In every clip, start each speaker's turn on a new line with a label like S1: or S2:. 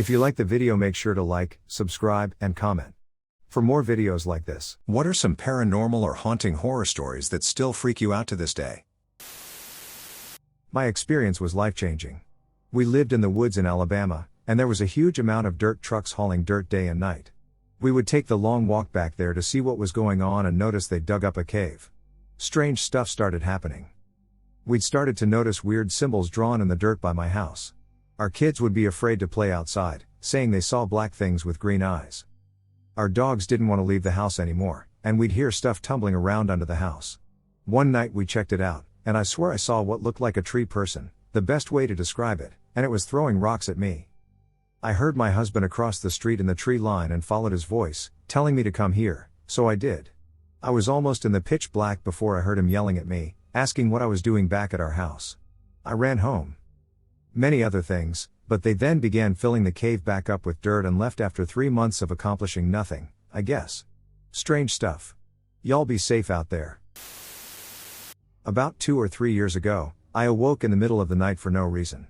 S1: If you like the video, make sure to like, subscribe, and comment for more videos like this.
S2: What are some paranormal or haunting horror stories that still freak you out to this day?
S1: My experience was life-changing. We lived in the woods in Alabama, and there was a huge amount of dirt trucks hauling dirt day and night. We would take the long walk back there to see what was going on and notice they dug up a cave. Strange stuff started happening. We'd started to notice weird symbols drawn in the dirt by my house. Our kids would be afraid to play outside, saying they saw black things with green eyes. Our dogs didn't want to leave the house anymore, and we'd hear stuff tumbling around under the house. One night we checked it out, and I swear I saw what looked like a tree person, the best way to describe it, and it was throwing rocks at me. I heard my husband across the street in the tree line and followed his voice, telling me to come here, so I did. I was almost in the pitch black before I heard him yelling at me, asking what I was doing back at our house. I ran home. Many other things, but they then began filling the cave back up with dirt and left after 3 months of accomplishing nothing, I guess. Strange stuff. Y'all be safe out there. About 2 or 3 years ago, I awoke in the middle of the night for no reason.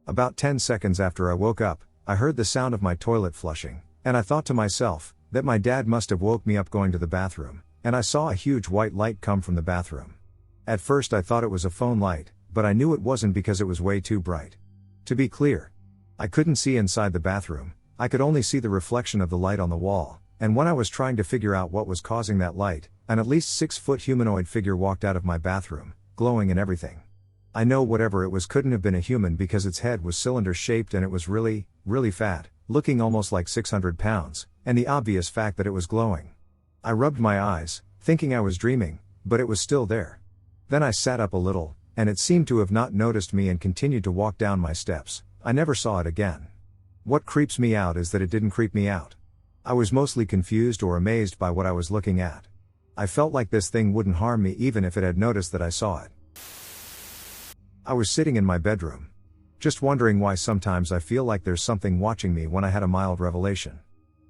S1: About 10 seconds after I woke up, I heard the sound of my toilet flushing, and I thought to myself, that my dad must have woke me up going to the bathroom, and I saw a huge white light come from the bathroom. At first I thought it was a phone light, but I knew it wasn't because it was way too bright. To be clear, I couldn't see inside the bathroom, I could only see the reflection of the light on the wall, and when I was trying to figure out what was causing that light, an at least 6-foot humanoid figure walked out of my bathroom, glowing and everything. I know whatever it was couldn't have been a human because its head was cylinder-shaped and it was really fat, looking almost like 600 pounds, and the obvious fact that it was glowing. I rubbed my eyes, thinking I was dreaming, but it was still there. Then I sat up a little, and it seemed to have not noticed me and continued to walk down my steps. I never saw it again. What creeps me out is that it didn't creep me out. I was mostly confused or amazed by what I was looking at. I felt like this thing wouldn't harm me even if it had noticed that I saw it. I was sitting in my bedroom, just wondering why sometimes I feel like there's something watching me when I had a mild revelation.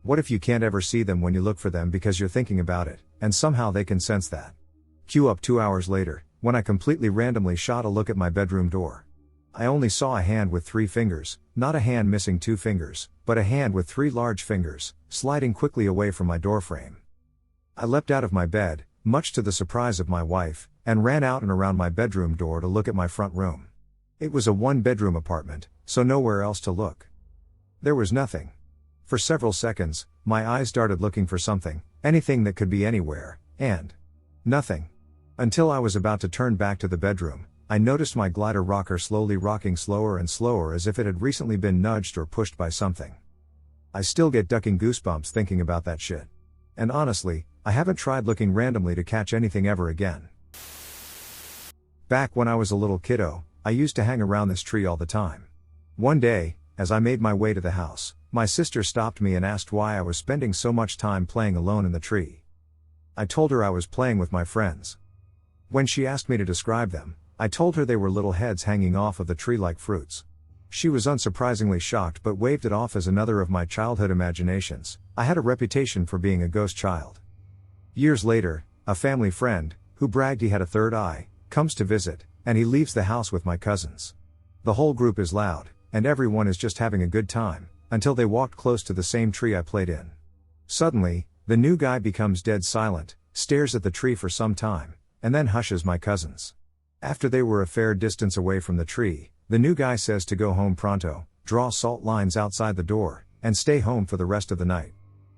S1: What if you can't ever see them when you look for them because you're thinking about it, and somehow they can sense that? Cue up 2 hours later, when I completely randomly shot a look at my bedroom door. I only saw a hand with 3 fingers, not a hand missing 2 fingers, but a hand with 3 large fingers, sliding quickly away from my doorframe. I leapt out of my bed, much to the surprise of my wife, and ran out and around my bedroom door to look at my front room. It was a 1-bedroom apartment, so nowhere else to look. There was nothing. For several seconds, my eyes darted looking for something, anything that could be anywhere, and nothing. Until I was about to turn back to the bedroom, I noticed my glider rocker slowly rocking slower and slower as if it had recently been nudged or pushed by something. I still get ducking goosebumps thinking about that shit. And honestly, I haven't tried looking randomly to catch anything ever again. Back when I was a little kiddo, I used to hang around this tree all the time. One day, as I made my way to the house, my sister stopped me and asked why I was spending so much time playing alone in the tree. I told her I was playing with my friends. When she asked me to describe them, I told her they were little heads hanging off of the tree like fruits. She was unsurprisingly shocked but waved it off as another of my childhood imaginations. I had a reputation for being a ghost child. Years later, a family friend, who bragged he had a third eye, comes to visit, and he leaves the house with my cousins. The whole group is loud, and everyone is just having a good time, until they walked close to the same tree I played in. Suddenly, the new guy becomes dead silent, stares at the tree for some time, and then hushes my cousins. After they were a fair distance away from the tree, the new guy says to go home pronto, draw salt lines outside the door, and stay home for the rest of the night.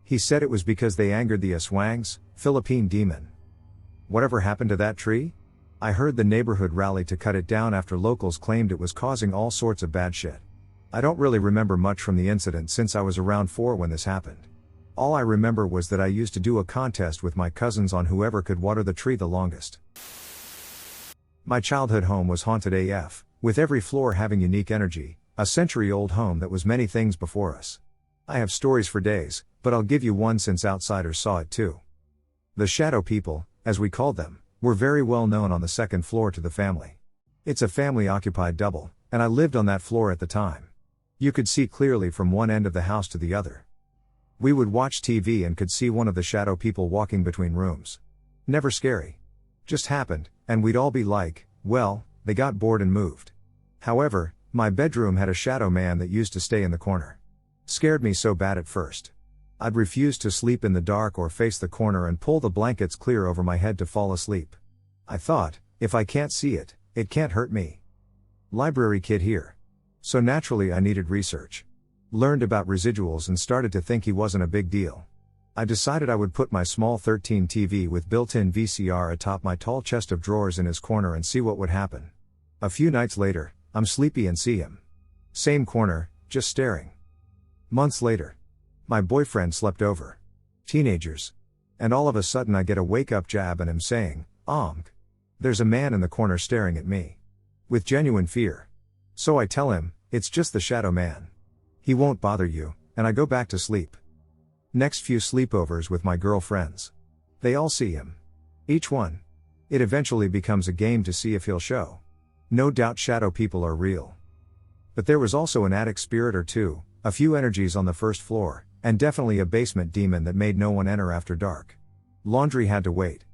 S1: He said it was because they angered the aswangs, Philippine demon. Whatever happened to that tree? I heard the neighborhood rallied to cut it down after locals claimed it was causing all sorts of bad shit. I don't really remember much from the incident since I was around 4 when this happened. All I remember was that I used to do a contest with my cousins on whoever could water the tree the longest. My childhood home was haunted AF, with every floor having unique energy, a century-old home that was many things before us. I have stories for days, but I'll give you one since outsiders saw it too. The shadow people, as we called them, were very well known on the 2nd floor to the family. It's a family-occupied double, and I lived on that floor at the time. You could see clearly from one end of the house to the other. We would watch TV and could see one of the shadow people walking between rooms. Never scary. Just happened, and we'd all be like, well, they got bored and moved. However, my bedroom had a shadow man that used to stay in the corner. Scared me so bad at first. I'd refuse to sleep in the dark or face the corner and pull the blankets clear over my head to fall asleep. I thought, if I can't see it, it can't hurt me. Library kid here. So naturally I needed research. Learned about residuals and started to think he wasn't a big deal. I decided I would put my small 13 TV with built-in VCR atop my tall chest of drawers in his corner and see what would happen. A few nights later, I'm sleepy and see him. Same corner, just staring. Months later. My boyfriend slept over. Teenagers. And all of a sudden I get a wake-up jab and him saying, there's a man in the corner staring at me. With genuine fear. So I tell him, it's just the shadow man. He won't bother you, and I go back to sleep. Next few sleepovers with my girlfriends. They all see him. Each one. It eventually becomes a game to see if he'll show. No doubt shadow people are real. But there was also an attic spirit or two, a few energies on the first floor, and definitely a basement demon that made no one enter after dark. Laundry had to wait.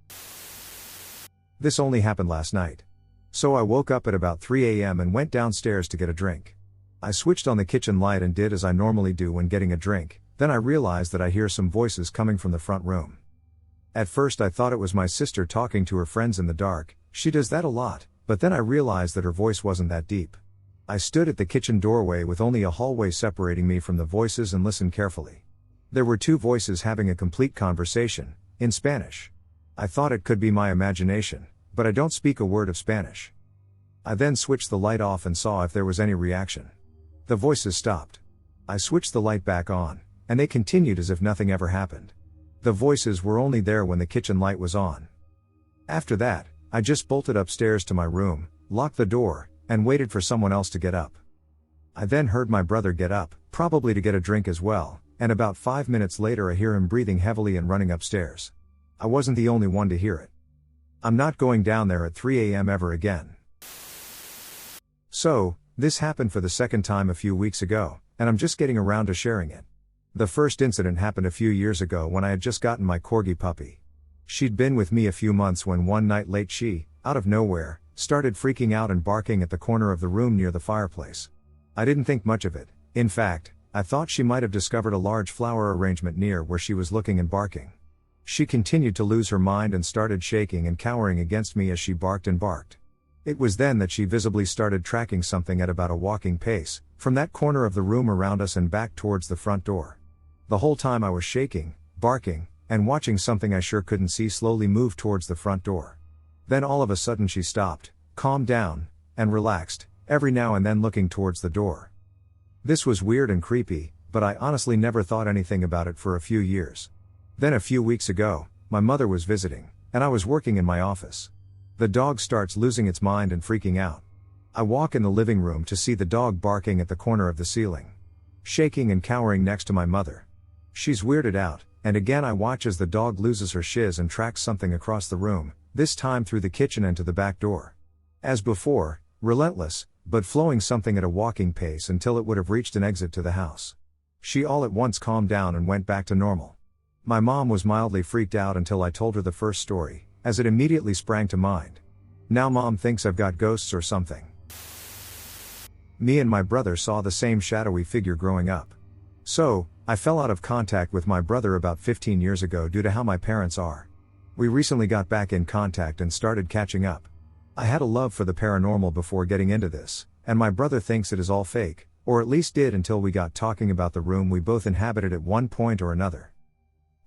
S1: This only happened last night. So I woke up at about 3 a.m. and went downstairs to get a drink. I switched on the kitchen light and did as I normally do when getting a drink, then I realized that I hear some voices coming from the front room. At first I thought it was my sister talking to her friends in the dark. She does that a lot, but then I realized that her voice wasn't that deep. I stood at the kitchen doorway with only a hallway separating me from the voices and listened carefully. There were two voices having a complete conversation, in Spanish. I thought it could be my imagination, but I don't speak a word of Spanish. I then switched the light off and saw if there was any reaction. The voices stopped. I switched the light back on, and they continued as if nothing ever happened. The voices were only there when the kitchen light was on. After that, I just bolted upstairs to my room, locked the door, and waited for someone else to get up. I then heard my brother get up, probably to get a drink as well, and about 5 minutes later I hear him breathing heavily and running upstairs. I wasn't the only one to hear it. I'm not going down there at 3 a.m. ever again. So, this happened for the second time a few weeks ago, and I'm just getting around to sharing it. The first incident happened a few years ago when I had just gotten my corgi puppy. She'd been with me a few months when one night late she, out of nowhere, started freaking out and barking at the corner of the room near the fireplace. I didn't think much of it. In fact, I thought she might have discovered a large flower arrangement near where she was looking and barking. She continued to lose her mind and started shaking and cowering against me as she barked and barked. It was then that she visibly started tracking something at about a walking pace, from that corner of the room around us and back towards the front door. The whole time I was shaking, barking, and watching something I sure couldn't see slowly move towards the front door. Then all of a sudden she stopped, calmed down, and relaxed, every now and then looking towards the door. This was weird and creepy, but I honestly never thought anything about it for a few years. Then a few weeks ago, my mother was visiting, and I was working in my office. The dog starts losing its mind and freaking out. I walk in the living room to see the dog barking at the corner of the ceiling. Shaking and cowering next to my mother. She's weirded out, and again I watch as the dog loses her shiz and tracks something across the room, this time through the kitchen and to the back door. As before, relentless, but flowing something at a walking pace until it would have reached an exit to the house. She all at once calmed down and went back to normal. My mom was mildly freaked out until I told her the first story, as it immediately sprang to mind. Now mom thinks I've got ghosts or something. Me and my brother saw the same shadowy figure growing up. So, I fell out of contact with my brother about 15 years ago due to how my parents are. We recently got back in contact and started catching up. I had a love for the paranormal before getting into this, and my brother thinks it is all fake, or at least did until we got talking about the room we both inhabited at one point or another.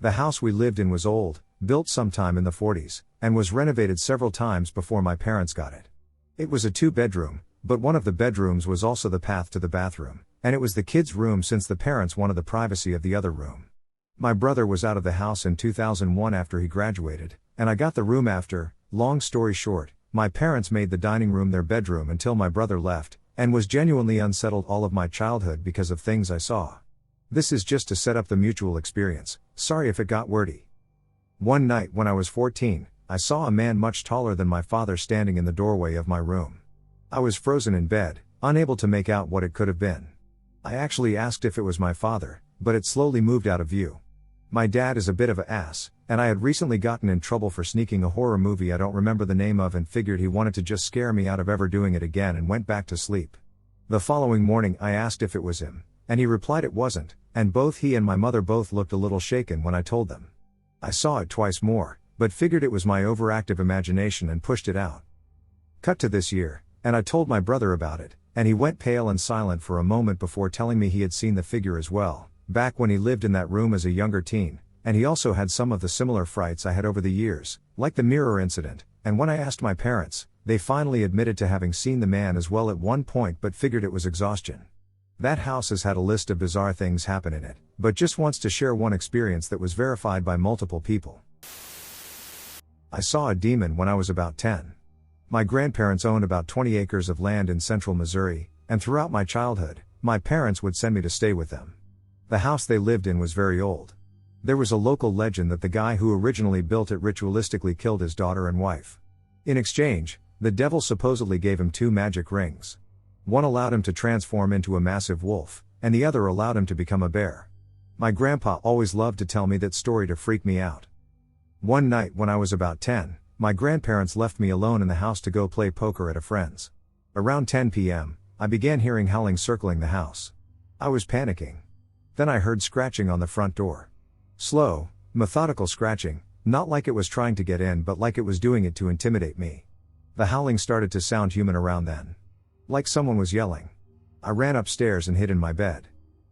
S1: The house we lived in was old, built sometime in the 40s, and was renovated several times before my parents got it. It was a 2-bedroom, but one of the bedrooms was also the path to the bathroom, and it was the kids' room since the parents wanted the privacy of the other room. My brother was out of the house in 2001 after he graduated, and I got the room after. Long story short, my parents made the dining room their bedroom until my brother left, and was genuinely unsettled all of my childhood because of things I saw. This is just to set up the mutual experience, sorry if it got wordy. One night when I was 14, I saw a man much taller than my father standing in the doorway of my room. I was frozen in bed, unable to make out what it could have been. I actually asked if it was my father, but it slowly moved out of view. My dad is a bit of an ass, and I had recently gotten in trouble for sneaking a horror movie I don't remember the name of and figured he wanted to just scare me out of ever doing it again and went back to sleep. The following morning I asked if it was him, and he replied it wasn't, and both he and my mother both looked a little shaken when I told them. I saw it twice more, but figured it was my overactive imagination and pushed it out. Cut to this year, and I told my brother about it, and he went pale and silent for a moment before telling me he had seen the figure as well, back when he lived in that room as a younger teen, and he also had some of the similar frights I had over the years, like the mirror incident, and when I asked my parents, they finally admitted to having seen the man as well at one point but figured it was exhaustion. That house has had a list of bizarre things happen in it, but just wants to share one experience that was verified by multiple people. I saw a demon when I was about 10. My grandparents owned about 20 acres of land in central Missouri, and throughout my childhood, my parents would send me to stay with them. The house they lived in was very old. There was a local legend that the guy who originally built it ritualistically killed his daughter and wife. In exchange, the devil supposedly gave him 2 magic rings. One allowed him to transform into a massive wolf, and the other allowed him to become a bear. My grandpa always loved to tell me that story to freak me out. One night when I was about 10, my grandparents left me alone in the house to go play poker at a friend's. Around 10 p.m., I began hearing howling circling the house. I was panicking. Then I heard scratching on the front door. Slow, methodical scratching, not like it was trying to get in but like it was doing it to intimidate me. The howling started to sound human around then. Like someone was yelling. I ran upstairs and hid in my bed.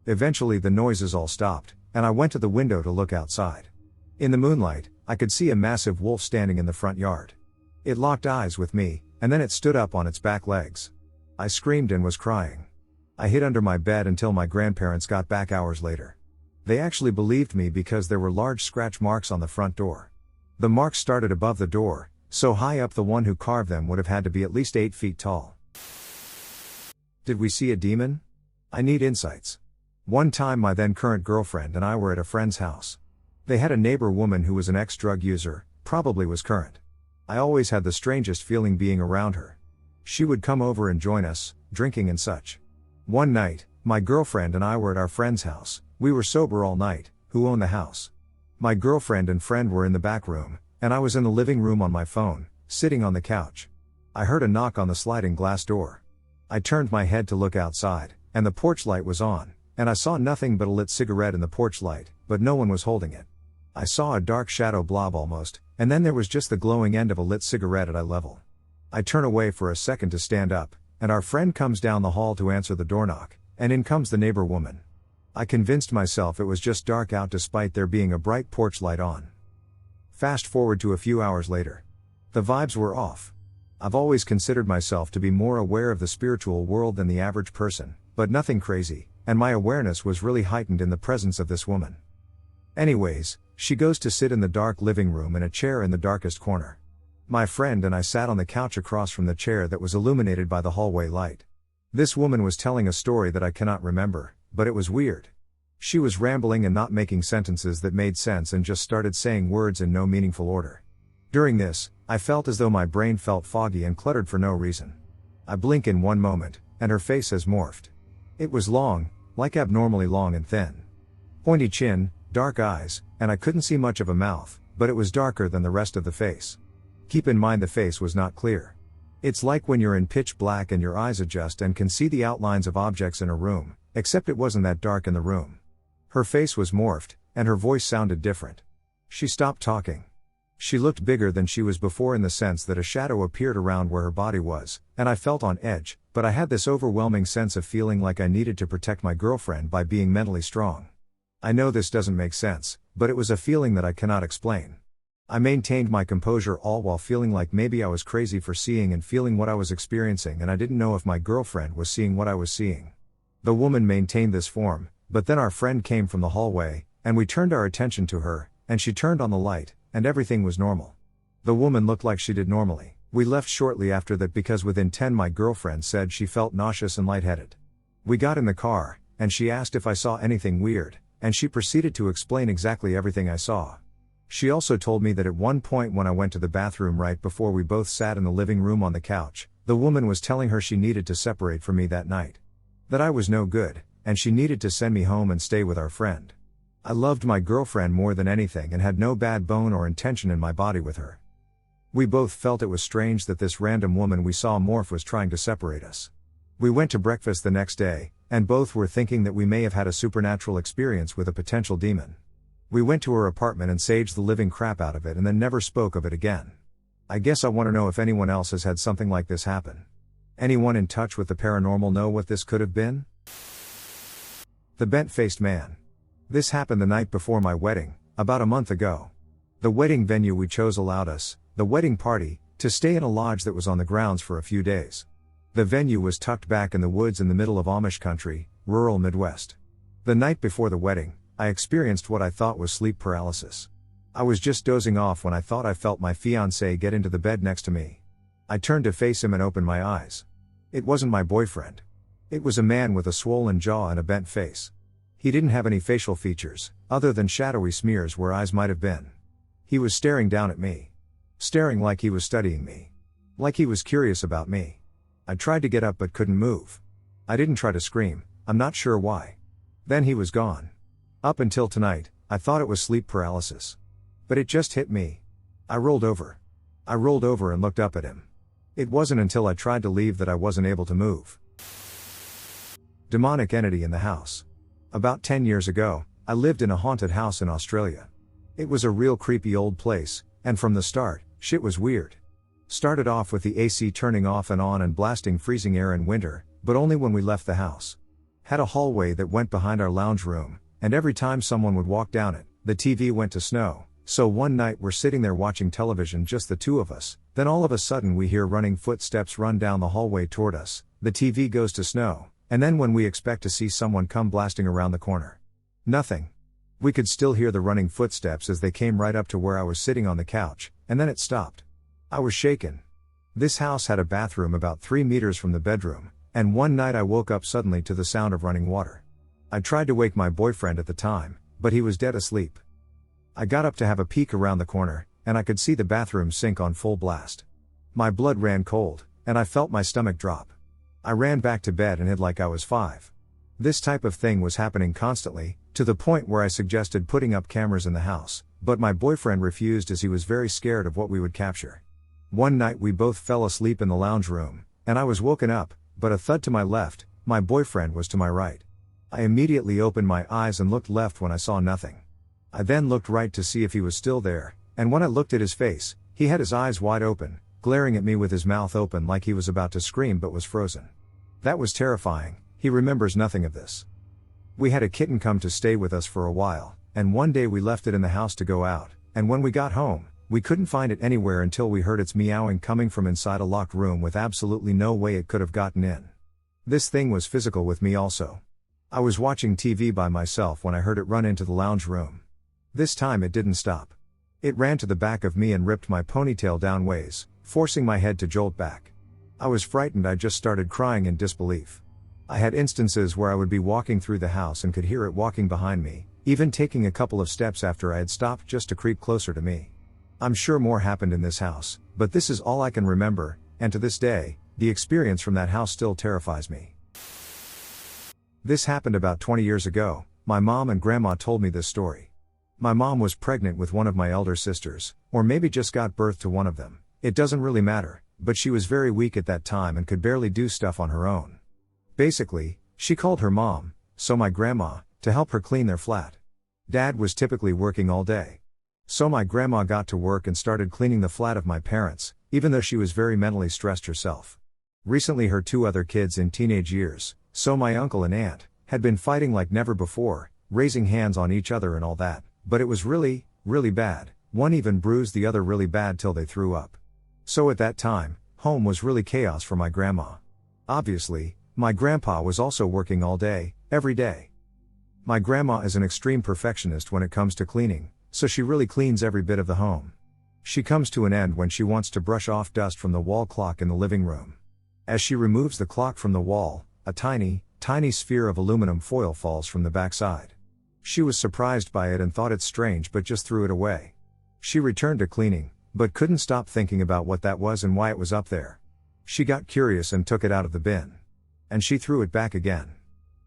S1: Eventually the noises all stopped, and I went to the window to look outside. In the moonlight, I could see a massive wolf standing in the front yard. It locked eyes with me, and then it stood up on its back legs. I screamed and was crying. I hid under my bed until my grandparents got back hours later. They actually believed me because there were large scratch marks on the front door. The marks started above the door, so high up the one who carved them would have had to be at least 8 feet tall. Did we see a demon? I need insights. One time my then current girlfriend and I were at a friend's house. They had a neighbor woman who was an ex-drug user, probably was current. I always had the strangest feeling being around her. She would come over and join us, drinking and such. One night, my girlfriend and I were at our friend's house. We were sober all night, who owned the house. My girlfriend and friend were in the back room, and I was in the living room on my phone, sitting on the couch. I heard a knock on the sliding glass door. I turned my head to look outside, and the porch light was on, and I saw nothing but a lit cigarette in the porch light, but no one was holding it. I saw a dark shadow blob almost, and then there was just the glowing end of a lit cigarette at eye level. I turn away for a second to stand up, and our friend comes down the hall to answer the door knock, and in comes the neighbor woman. I convinced myself it was just dark out despite there being a bright porch light on. Fast forward to a few hours later. The vibes were off. I've always considered myself to be more aware of the spiritual world than the average person, but nothing crazy, and my awareness was really heightened in the presence of this woman. Anyways, she goes to sit in the dark living room in a chair in the darkest corner. My friend and I sat on the couch across from the chair that was illuminated by the hallway light. This woman was telling a story that I cannot remember, but it was weird. She was rambling and not making sentences that made sense and just started saying words in no meaningful order. During this, I felt as though my brain felt foggy and cluttered for no reason. I blink in one moment, and her face has morphed. It was long, like abnormally long and thin. Pointy chin, dark eyes, and I couldn't see much of a mouth, but it was darker than the rest of the face. Keep in mind the face was not clear. It's like when you're in pitch black and your eyes adjust and can see the outlines of objects in a room, except it wasn't that dark in the room. Her face was morphed, and her voice sounded different. She stopped talking. She looked bigger than she was before in the sense that a shadow appeared around where her body was, and I felt on edge, but I had this overwhelming sense of feeling like I needed to protect my girlfriend by being mentally strong. I know this doesn't make sense, but it was a feeling that I cannot explain. I maintained my composure all while feeling like maybe I was crazy for seeing and feeling what I was experiencing, and I didn't know if my girlfriend was seeing what I was seeing. The woman maintained this form, but then our friend came from the hallway, and we turned our attention to her, and she turned on the light, and everything was normal. The woman looked like she did normally. We left shortly after that because within 10 my girlfriend said she felt nauseous and lightheaded. We got in the car, and she asked if I saw anything weird, and she proceeded to explain exactly everything I saw. She also told me that at one point when I went to the bathroom right before we both sat in the living room on the couch, the woman was telling her she needed to separate from me that night. That I was no good, and she needed to send me home and stay with our friend. I loved my girlfriend more than anything and had no bad bone or intention in my body with her. We both felt it was strange that this random woman we saw morph was trying to separate us. We went to breakfast the next day, and both were thinking that we may have had a supernatural experience with a potential demon. We went to her apartment and saged the living crap out of it and then never spoke of it again. I guess I want to know if anyone else has had something like this happen. Anyone in touch with the paranormal know what this could have been? The bent-faced man. This happened the night before my wedding, about a month ago. The wedding venue we chose allowed us, the wedding party, to stay in a lodge that was on the grounds for a few days. The venue was tucked back in the woods in the middle of Amish country, rural Midwest. The night before the wedding, I experienced what I thought was sleep paralysis. I was just dozing off when I thought I felt my fiancé get into the bed next to me. I turned to face him and opened my eyes. It wasn't my boyfriend. It was a man with a swollen jaw and a bent face. He didn't have any facial features, other than shadowy smears where eyes might have been. He was staring down at me. Staring like he was studying me. Like he was curious about me. I tried to get up but couldn't move. I didn't try to scream, I'm not sure why. Then he was gone. Up until tonight, I thought it was sleep paralysis. But it just hit me. I rolled over. I rolled over and looked up at him. It wasn't until I tried to leave that I wasn't able to move. Demonic entity in the house. About 10 years ago, I lived in a haunted house in Australia. It was a real creepy old place, and from the start, shit was weird. Started off with the AC turning off and on and blasting freezing air in winter, but only when we left the house. Had a hallway that went behind our lounge room, and every time someone would walk down it, the TV went to snow. So one night we're sitting there watching television, just the two of us, then all of a sudden we hear running footsteps run down the hallway toward us, the TV goes to snow, and then when we expect to see someone come blasting around the corner. Nothing. We could still hear the running footsteps as they came right up to where I was sitting on the couch, and then it stopped. I was shaken. This house had a bathroom about 3 meters from the bedroom, and one night I woke up suddenly to the sound of running water. I tried to wake my boyfriend at the time, but he was dead asleep. I got up to have a peek around the corner, and I could see the bathroom sink on full blast. My blood ran cold, and I felt my stomach drop. I ran back to bed and hid like I was 5. This type of thing was happening constantly, to the point where I suggested putting up cameras in the house, but my boyfriend refused as he was very scared of what we would capture. One night we both fell asleep in the lounge room, and I was woken up, but a thud to my left, my boyfriend was to my right. I immediately opened my eyes and looked left when I saw nothing. I then looked right to see if he was still there, and when I looked at his face, he had his eyes wide open, glaring at me with his mouth open like he was about to scream but was frozen. That was terrifying. He remembers nothing of this. We had a kitten come to stay with us for a while, and one day we left it in the house to go out, and when we got home, we couldn't find it anywhere until we heard its meowing coming from inside a locked room with absolutely no way it could have gotten in. This thing was physical with me also. I was watching TV by myself when I heard it run into the lounge room. This time it didn't stop. It ran to the back of me and ripped my ponytail down ways, forcing my head to jolt back. I was frightened. I just started crying in disbelief. I had instances where I would be walking through the house and could hear it walking behind me, even taking a couple of steps after I had stopped just to creep closer to me. I'm sure more happened in this house, but this is all I can remember, and to this day, the experience from that house still terrifies me. This happened about 20 years ago. My mom and grandma told me this story. My mom was pregnant with one of my elder sisters, or maybe just got birth to one of them. It doesn't really matter, but she was very weak at that time and could barely do stuff on her own. Basically, she called her mom, so my grandma, to help her clean their flat. Dad was typically working all day. So my grandma got to work and started cleaning the flat of my parents, even though she was very mentally stressed herself. Recently her 2 other kids in teenage years, so my uncle and aunt, had been fighting like never before, raising hands on each other and all that, but it was really, really bad. One even bruised the other really bad till they threw up. So at that time, home was really chaos for my grandma. Obviously, my grandpa was also working all day, every day. My grandma is an extreme perfectionist when it comes to cleaning, so she really cleans every bit of the home. She comes to an end when she wants to brush off dust from the wall clock in the living room. As she removes the clock from the wall, a tiny, tiny sphere of aluminum foil falls from the backside. She was surprised by it and thought it strange but just threw it away. She returned to cleaning, but couldn't stop thinking about what that was and why it was up there. She got curious and took it out of the bin. And she threw it back again.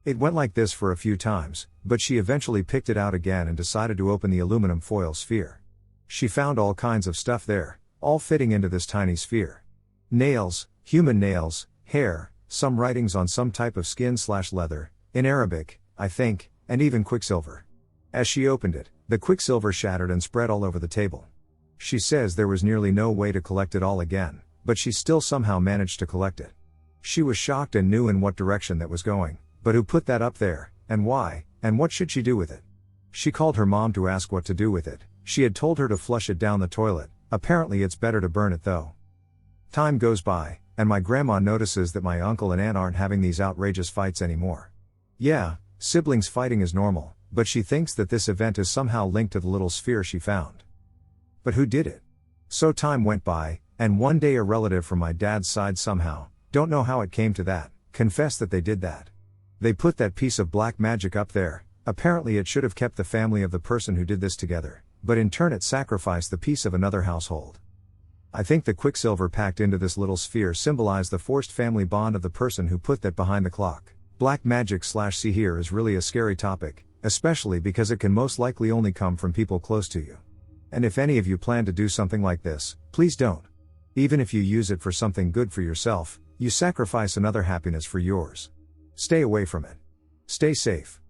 S1: It went like this for a few times, but she eventually picked it out again and decided to open the aluminum foil sphere. She found all kinds of stuff there, all fitting into this tiny sphere. Nails, human nails, hair, some writings on some type of skin/leather, in Arabic, I think, and even quicksilver. As she opened it, the quicksilver shattered and spread all over the table. She says there was nearly no way to collect it all again, but she still somehow managed to collect it. She was shocked and knew in what direction that was going, but who put that up there, and why, and what should she do with it? She called her mom to ask what to do with it. She had told her to flush it down the toilet. Apparently it's better to burn it though. Time goes by, and my grandma notices that my uncle and aunt aren't having these outrageous fights anymore. Yeah, siblings fighting is normal, but she thinks that this event is somehow linked to the little sphere she found. But who did it? So time went by, and one day a relative from my dad's side somehow, don't know how it came to that, confessed that they did that. They put that piece of black magic up there. Apparently it should have kept the family of the person who did this together, but in turn it sacrificed the peace of another household. I think the quicksilver packed into this little sphere symbolized the forced family bond of the person who put that behind the clock. Black magic/sihir is really a scary topic, especially because it can most likely only come from people close to you. And if any of you plan to do something like this, please don't. Even if you use it for something good for yourself, you sacrifice another happiness for yours. Stay away from it. Stay safe.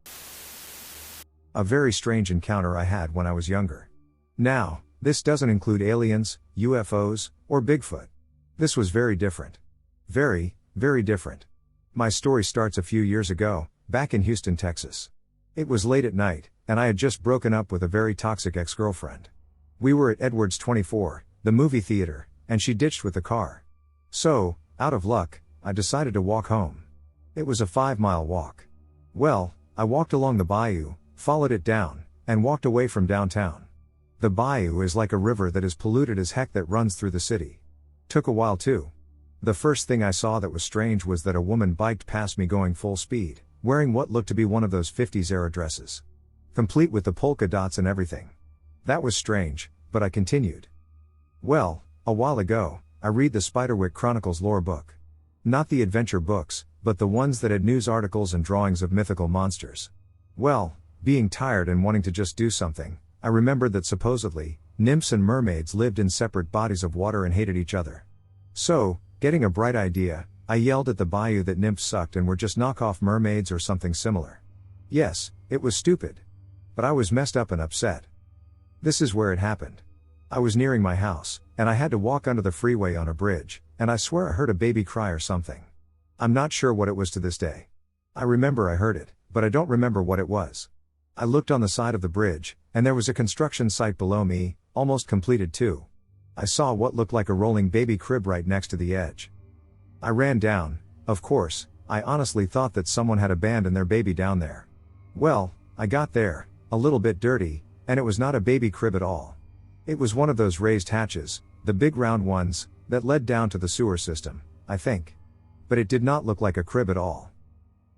S1: A very strange encounter I had when I was younger. Now, this doesn't include aliens, UFOs, or Bigfoot. This was very different. Very, very different. My story starts a few years ago, back in Houston, Texas. It was late at night, and I had just broken up with a very toxic ex-girlfriend. We were at Edwards 24, the movie theater, and she ditched with the car. So, out of luck, I decided to walk home. It was a 5-mile walk. Well, I walked along the bayou, followed it down, and walked away from downtown. The bayou is like a river that is polluted as heck that runs through the city. Took a while too. The first thing I saw that was strange was that a woman biked past me going full speed, wearing what looked to be one of those 50s era dresses. Complete with the polka dots and everything. That was strange, but I continued. Well, a while ago, I read the Spiderwick Chronicles lore book. Not the adventure books, but the ones that had news articles and drawings of mythical monsters. Well, being tired and wanting to just do something, I remembered that supposedly, nymphs and mermaids lived in separate bodies of water and hated each other. So, getting a bright idea, I yelled at the bayou that nymphs sucked and were just knockoff mermaids or something similar. Yes, it was stupid. But I was messed up and upset. This is where it happened. I was nearing my house, and I had to walk under the freeway on a bridge, and I swear I heard a baby cry or something. I'm not sure what it was to this day. I remember I heard it, but I don't remember what it was. I looked on the side of the bridge, and there was a construction site below me, almost completed too. I saw what looked like a rolling baby crib right next to the edge. I ran down. Of course, I honestly thought that someone had abandoned their baby down there. Well, I got there, a little bit dirty, and it was not a baby crib at all. It was one of those raised hatches, the big round ones, that led down to the sewer system, I think. But it did not look like a crib at all.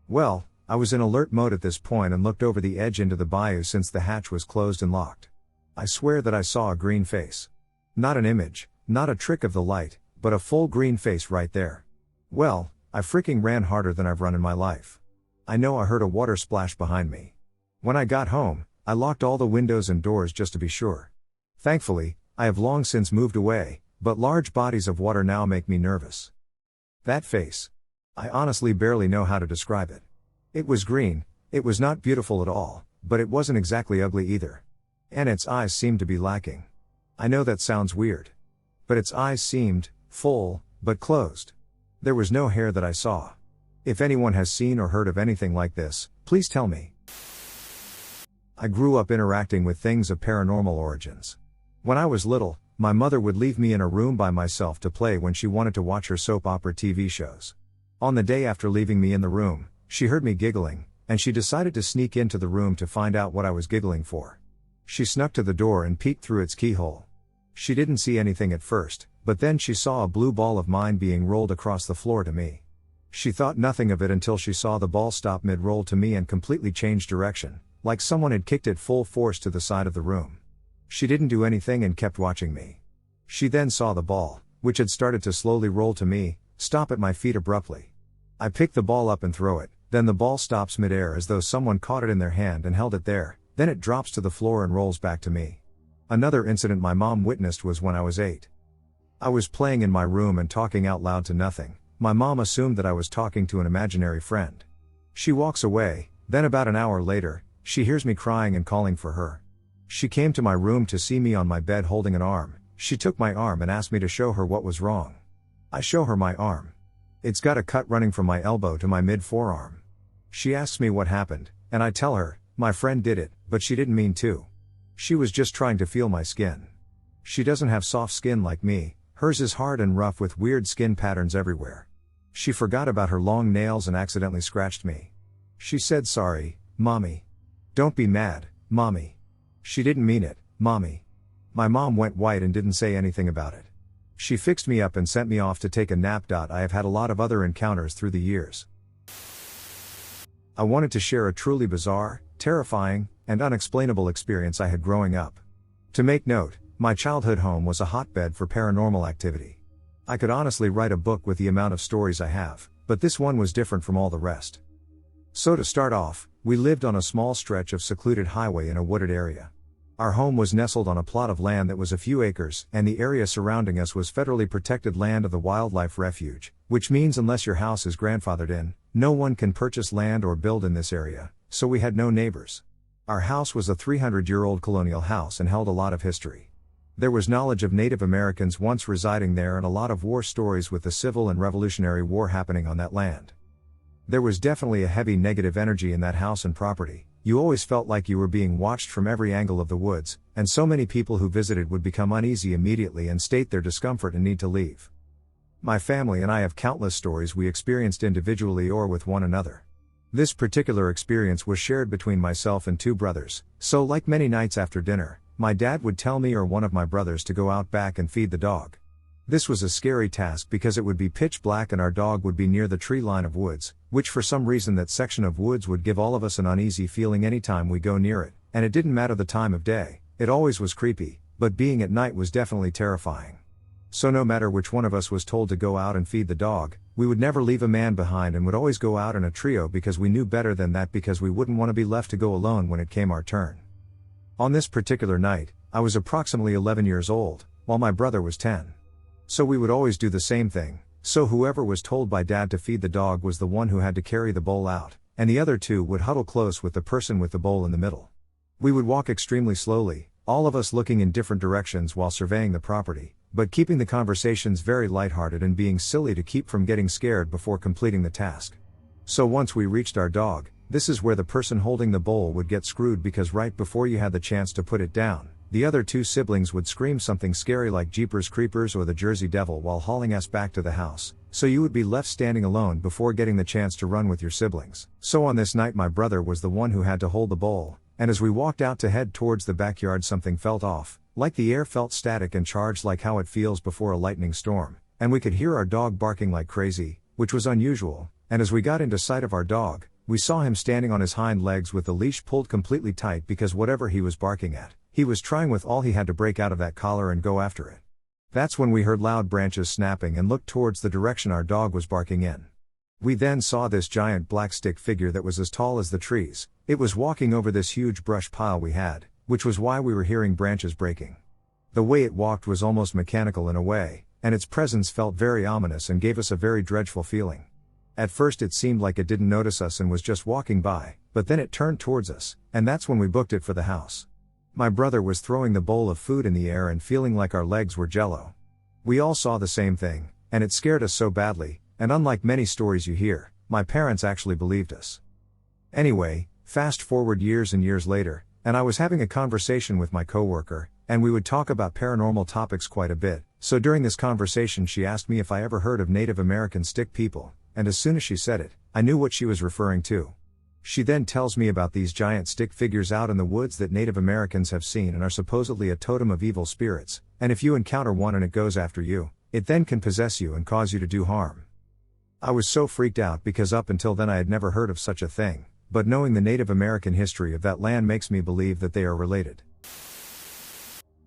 S1: Well, I was in alert mode at this point and looked over the edge into the bayou since the hatch was closed and locked. I swear that I saw a green face. Not an image, not a trick of the light, but a full green face right there. Well, I freaking ran harder than I've run in my life. I know I heard a water splash behind me. When I got home, I locked all the windows and doors just to be sure. Thankfully, I have long since moved away, but large bodies of water now make me nervous. That face. I honestly barely know how to describe it. It was green, it was not beautiful at all, but it wasn't exactly ugly either. And its eyes seemed to be lacking. I know that sounds weird. But its eyes seemed full, but closed. There was no hair that I saw. If anyone has seen or heard of anything like this, please tell me. I grew up interacting with things of paranormal origins. When I was little, my mother would leave me in a room by myself to play when she wanted to watch her soap opera TV shows. On the day after leaving me in the room, she heard me giggling, and she decided to sneak into the room to find out what I was giggling for. She snuck to the door and peeked through its keyhole. She didn't see anything at first, but then she saw a blue ball of mine being rolled across the floor to me. She thought nothing of it until she saw the ball stop mid-roll to me and completely change direction, like someone had kicked it full force to the side of the room. She didn't do anything and kept watching me. She then saw the ball, which had started to slowly roll to me, stop at my feet abruptly. I pick the ball up and throw it, then the ball stops mid-air as though someone caught it in their hand and held it there, then it drops to the floor and rolls back to me. Another incident my mom witnessed was when I was 8. I was playing in my room and talking out loud to nothing. My mom assumed that I was talking to an imaginary friend. She walks away, then about an hour later, she hears me crying and calling for her. She came to my room to see me on my bed holding an arm. She took my arm and asked me to show her what was wrong. I show her my arm. It's got a cut running from my elbow to my mid-forearm. She asks me what happened, and I tell her, my friend did it, but she didn't mean to. She was just trying to feel my skin. She doesn't have soft skin like me, hers is hard and rough with weird skin patterns everywhere. She forgot about her long nails and accidentally scratched me. She said sorry, Mommy. Don't be mad, Mommy. She didn't mean it, Mommy. My mom went white and didn't say anything about it. She fixed me up and sent me off to take a nap. I have had a lot of other encounters through the years. I wanted to share a truly bizarre, terrifying, and unexplainable experience I had growing up. To make note, my childhood home was a hotbed for paranormal activity. I could honestly write a book with the amount of stories I have, but this one was different from all the rest. So to start off, we lived on a small stretch of secluded highway in a wooded area. Our home was nestled on a plot of land that was a few acres, and the area surrounding us was federally protected land of the Wildlife Refuge, which means unless your house is grandfathered in, no one can purchase land or build in this area, so we had no neighbors. Our house was a 300-year-old colonial house and held a lot of history. There was knowledge of Native Americans once residing there and a lot of war stories with the Civil and Revolutionary War happening on that land. There was definitely a heavy negative energy in that house and property. You always felt like you were being watched from every angle of the woods, and so many people who visited would become uneasy immediately and state their discomfort and need to leave. My family and I have countless stories we experienced individually or with one another. This particular experience was shared between myself and two brothers, so like many nights after dinner, my dad would tell me or one of my brothers to go out back and feed the dog. This was a scary task because it would be pitch black and our dog would be near the tree line of woods, which for some reason that section of woods would give all of us an uneasy feeling anytime we go near it, and it didn't matter the time of day, it always was creepy, but being at night was definitely terrifying. So no matter which one of us was told to go out and feed the dog, we would never leave a man behind and would always go out in a trio because we knew better than that because we wouldn't want to be left to go alone when it came our turn. On this particular night, I was approximately 11 years old, while my brother was 10. So we would always do the same thing, so whoever was told by Dad to feed the dog was the one who had to carry the bowl out, and the other two would huddle close with the person with the bowl in the middle. We would walk extremely slowly, all of us looking in different directions while surveying the property, but keeping the conversations very lighthearted and being silly to keep from getting scared before completing the task. So once we reached our dog, this is where the person holding the bowl would get screwed because right before you had the chance to put it down, the other two siblings would scream something scary like Jeepers Creepers or the Jersey Devil while hauling us back to the house, so you would be left standing alone before getting the chance to run with your siblings. So on this night my brother was the one who had to hold the bowl, and as we walked out to head towards the backyard something felt off, like the air felt static and charged like how it feels before a lightning storm, and we could hear our dog barking like crazy, which was unusual, and as we got into sight of our dog, we saw him standing on his hind legs with the leash pulled completely tight because whatever he was barking at, he was trying with all he had to break out of that collar and go after it. That's when we heard loud branches snapping and looked towards the direction our dog was barking in. We then saw this giant black stick figure that was as tall as the trees. It was walking over this huge brush pile we had, which was why we were hearing branches breaking. The way it walked was almost mechanical in a way, and its presence felt very ominous and gave us a very dreadful feeling. At first it seemed like it didn't notice us and was just walking by, but then it turned towards us, and that's when we booked it for the house. My brother was throwing the bowl of food in the air and feeling like our legs were jello. We all saw the same thing, and it scared us so badly, and unlike many stories you hear, my parents actually believed us. Anyway, fast forward years and years later, and I was having a conversation with my coworker, and we would talk about paranormal topics quite a bit, so during this conversation she asked me if I ever heard of Native American stick people, and as soon as she said it, I knew what she was referring to. She then tells me about these giant stick figures out in the woods that Native Americans have seen and are supposedly a totem of evil spirits, and if you encounter one and it goes after you, it then can possess you and cause you to do harm. I was so freaked out because up until then I had never heard of such a thing, but knowing the Native American history of that land makes me believe that they are related.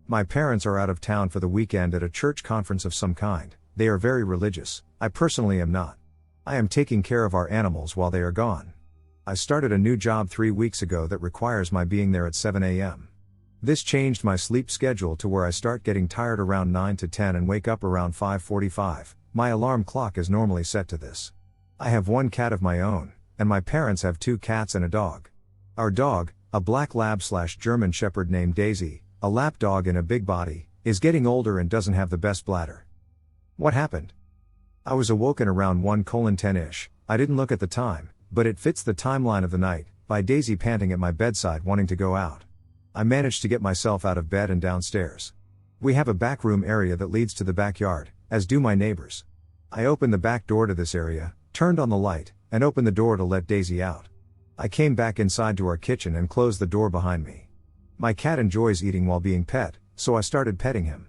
S1: My parents are out of town for the weekend at a church conference of some kind. They are very religious. I personally am not. I am taking care of our animals while they are gone. I started a new job 3 weeks ago that requires my being there at 7 a.m. This changed my sleep schedule to where I start getting tired around 9 to 10 and wake up around 5:45. My alarm clock is normally set to this. I have one cat of my own, and my parents have two cats and a dog. Our dog, a black lab/German shepherd named Daisy, a lap dog in a big body, is getting older and doesn't have the best bladder. What happened? I was awoken around 1:10-ish, I didn't look at the time, but it fits the timeline of the night, by Daisy panting at my bedside wanting to go out. I managed to get myself out of bed and downstairs. We have a back room area that leads to the backyard, as do my neighbors. I opened the back door to this area, turned on the light, and opened the door to let Daisy out. I came back inside to our kitchen and closed the door behind me. My cat enjoys eating while being pet, so I started petting him.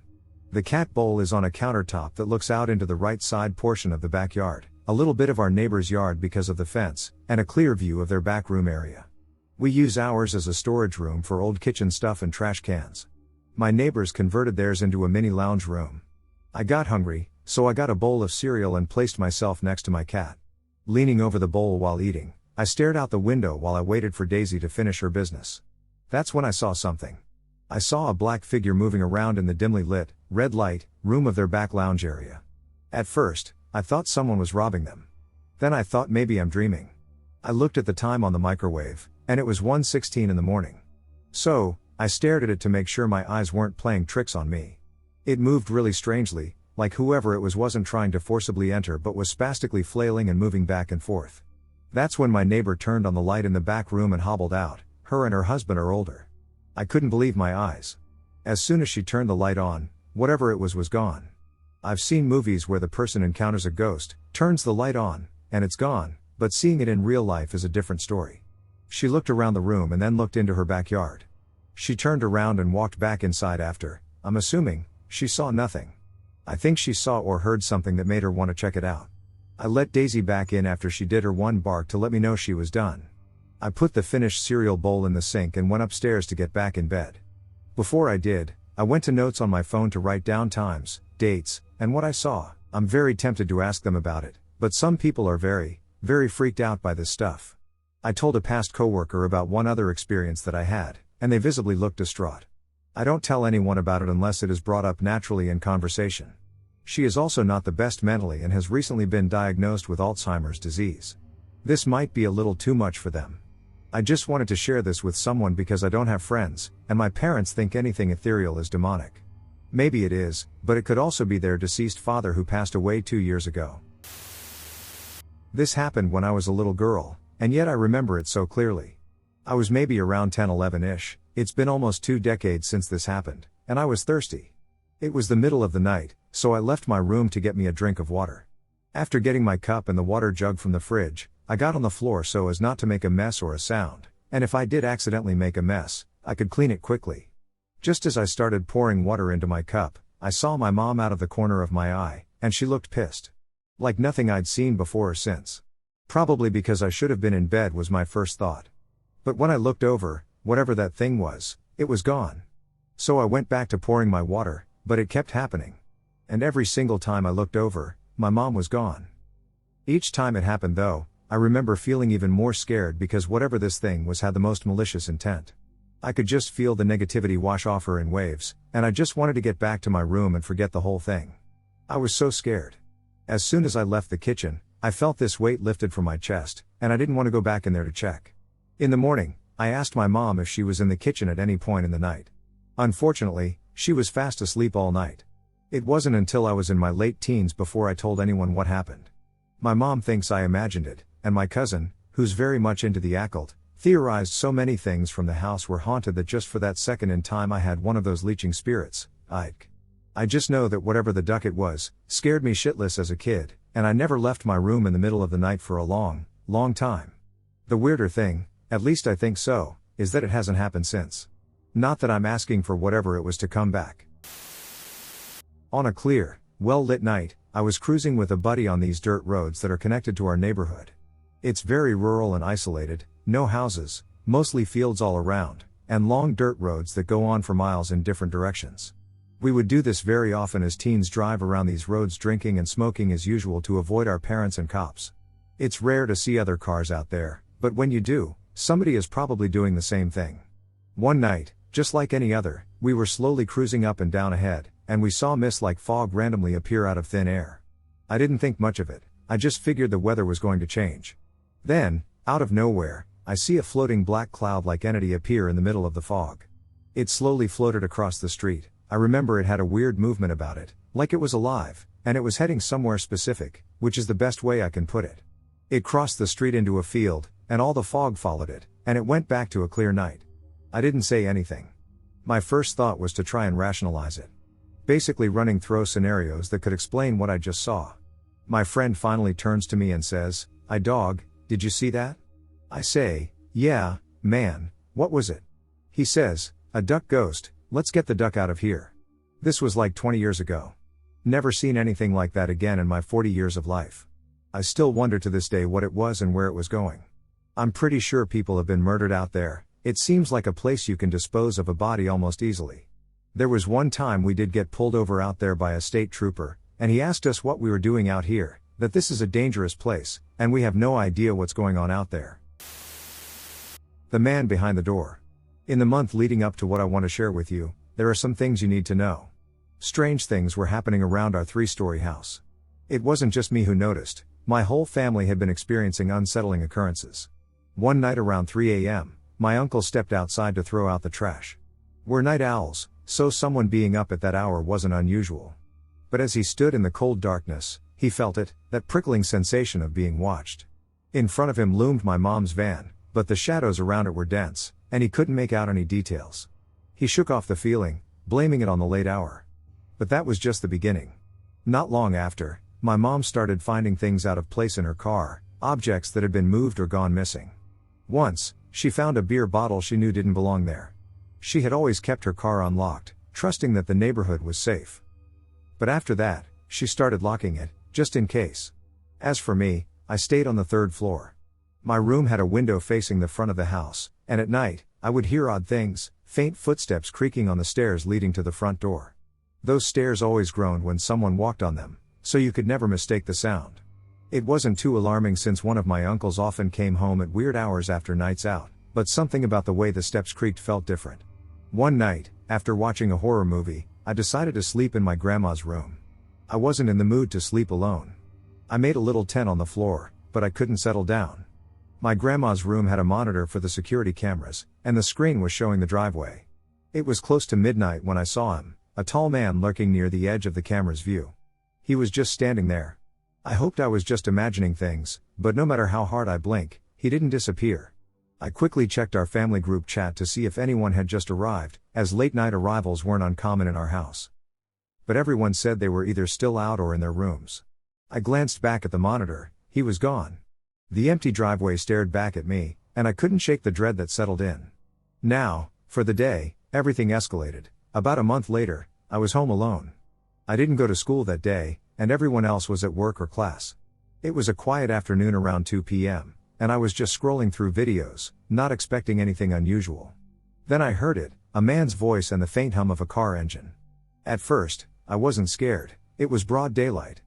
S1: The cat bowl is on a countertop that looks out into the right side portion of the backyard, a little bit of our neighbor's yard because of the fence, and a clear view of their back room area. We use ours as a storage room for old kitchen stuff and trash cans. My neighbors converted theirs into a mini lounge room. I got hungry, so I got a bowl of cereal and placed myself next to my cat. Leaning over the bowl while eating, I stared out the window while I waited for Daisy to finish her business. That's when I saw something. I saw a black figure moving around in the dimly lit, red light, room of their back lounge area. At first, I thought someone was robbing them. Then I thought maybe I'm dreaming. I looked at the time on the microwave, and it was 1:16 in the morning. So, I stared at it to make sure my eyes weren't playing tricks on me. It moved really strangely, like whoever it was wasn't trying to forcibly enter but was spastically flailing and moving back and forth. That's when my neighbor turned on the light in the back room and hobbled out. Her and her husband are older. I couldn't believe my eyes. As soon as she turned the light on, whatever it was gone. I've seen movies where the person encounters a ghost, turns the light on, and it's gone, but seeing it in real life is a different story. She looked around the room and then looked into her backyard. She turned around and walked back inside after, I'm assuming, she saw nothing. I think she saw or heard something that made her want to check it out. I let Daisy back in after she did her one bark to let me know she was done. I put the finished cereal bowl in the sink and went upstairs to get back in bed. Before I did, I went to notes on my phone to write down times, dates, and what I saw. I'm very tempted to ask them about it, but some people are very, very freaked out by this stuff. I told a past coworker about one other experience that I had, and they visibly looked distraught. I don't tell anyone about it unless it is brought up naturally in conversation. She is also not the best mentally and has recently been diagnosed with Alzheimer's disease. This might be a little too much for them. I just wanted to share this with someone because I don't have friends, and my parents think anything ethereal is demonic. Maybe it is, but it could also be their deceased father who passed away 2 years ago. This happened when I was a little girl, and yet I remember it so clearly. I was maybe around 10-11-ish, it's been almost 2 decades since this happened, and I was thirsty. It was the middle of the night, so I left my room to get me a drink of water. After getting my cup and the water jug from the fridge, I got on the floor so as not to make a mess or a sound, and if I did accidentally make a mess, I could clean it quickly. Just as I started pouring water into my cup, I saw my mom out of the corner of my eye, and she looked pissed. Like nothing I'd seen before or since. Probably because I should have been in bed was my first thought. But when I looked over, whatever that thing was, it was gone. So I went back to pouring my water, but it kept happening. And every single time I looked over, my mom was gone. Each time it happened though, I remember feeling even more scared because whatever this thing was had the most malicious intent. I could just feel the negativity wash off her in waves, and I just wanted to get back to my room and forget the whole thing. I was so scared. As soon as I left the kitchen, I felt this weight lifted from my chest, and I didn't want to go back in there to check. In the morning, I asked my mom if she was in the kitchen at any point in the night. Unfortunately, she was fast asleep all night. It wasn't until I was in my late teens before I told anyone what happened. My mom thinks I imagined it, and my cousin, who's very much into the occult, theorized so many things from the house were haunted that just for that second in time I had one of those leeching spirits. I just know that whatever the duck it was, scared me shitless as a kid, and I never left my room in the middle of the night for a long, long time. The weirder thing, at least I think so, is that it hasn't happened since. Not that I'm asking for whatever it was to come back. On a clear, well-lit night, I was cruising with a buddy on these dirt roads that are connected to our neighborhood. It's very rural and isolated, no houses, mostly fields all around, and long dirt roads that go on for miles in different directions. We would do this very often as teens drive around these roads drinking and smoking as usual to avoid our parents and cops. It's rare to see other cars out there, but when you do, somebody is probably doing the same thing. One night, Just like any other, we were slowly cruising up and down ahead, and we saw mist like fog randomly appear out of thin air. I didn't think much of it, I just figured the weather was going to change. Then, out of nowhere, I see a floating black cloud-like entity appear in the middle of the fog. It slowly floated across the street. I remember it had a weird movement about it, like it was alive, and it was heading somewhere specific, which is the best way I can put it. It crossed the street into a field, and all the fog followed it, and it went back to a clear night. I didn't say anything. My first thought was to try and rationalize it. Basically running through scenarios that could explain what I just saw. My friend finally turns to me and says, "Dog, did you see that?" I say, "Yeah, man, what was it?" He says, "A duck ghost, let's get the duck out of here." This was like 20 years ago. Never seen anything like that again in my 40 years of life. I still wonder to this day what it was and where it was going. I'm pretty sure people have been murdered out there. It seems like a place you can dispose of a body almost easily. There was one time we did get pulled over out there by a state trooper, and he asked us what we were doing out here, that this is a dangerous place, and we have no idea what's going on out there. The man behind the door. In the month leading up to what I want to share with you, there are some things you need to know. Strange things were happening around our 3-story house. It wasn't just me who noticed, my whole family had been experiencing unsettling occurrences. One night around 3 a.m., my uncle stepped outside to throw out the trash. We're night owls, so someone being up at that hour wasn't unusual. But as he stood in the cold darkness, he felt it, that prickling sensation of being watched. In front of him loomed my mom's van, but the shadows around it were dense, and he couldn't make out any details. He shook off the feeling, blaming it on the late hour. But that was just the beginning. Not long after, my mom started finding things out of place in her car, objects that had been moved or gone missing. Once, she found a beer bottle she knew didn't belong there. She had always kept her car unlocked, trusting that the neighborhood was safe. But after that, she started locking it, just in case. As for me, I stayed on the 3rd floor. My room had a window facing the front of the house, and at night, I would hear odd things, faint footsteps creaking on the stairs leading to the front door. Those stairs always groaned when someone walked on them, so you could never mistake the sound. It wasn't too alarming since one of my uncles often came home at weird hours after nights out, but something about the way the steps creaked felt different. One night, after watching a horror movie, I decided to sleep in my grandma's room. I wasn't in the mood to sleep alone. I made a little tent on the floor, but I couldn't settle down. My grandma's room had a monitor for the security cameras, and the screen was showing the driveway. It was close to midnight when I saw him, a tall man lurking near the edge of the camera's view. He was just standing there. I hoped I was just imagining things, but no matter how hard I blink, he didn't disappear. I quickly checked our family group chat to see if anyone had just arrived, as late-night arrivals weren't uncommon in our house. But everyone said they were either still out or in their rooms. I glanced back at the monitor, he was gone. The empty driveway stared back at me, and I couldn't shake the dread that settled in. Now, for the day, everything escalated. About a month later, I was home alone. I didn't go to school that day, and everyone else was at work or class. It was a quiet afternoon around 2 p.m., and I was just scrolling through videos, not expecting anything unusual. Then I heard it, a man's voice and the faint hum of a car engine. At first, I wasn't scared, it was broad daylight.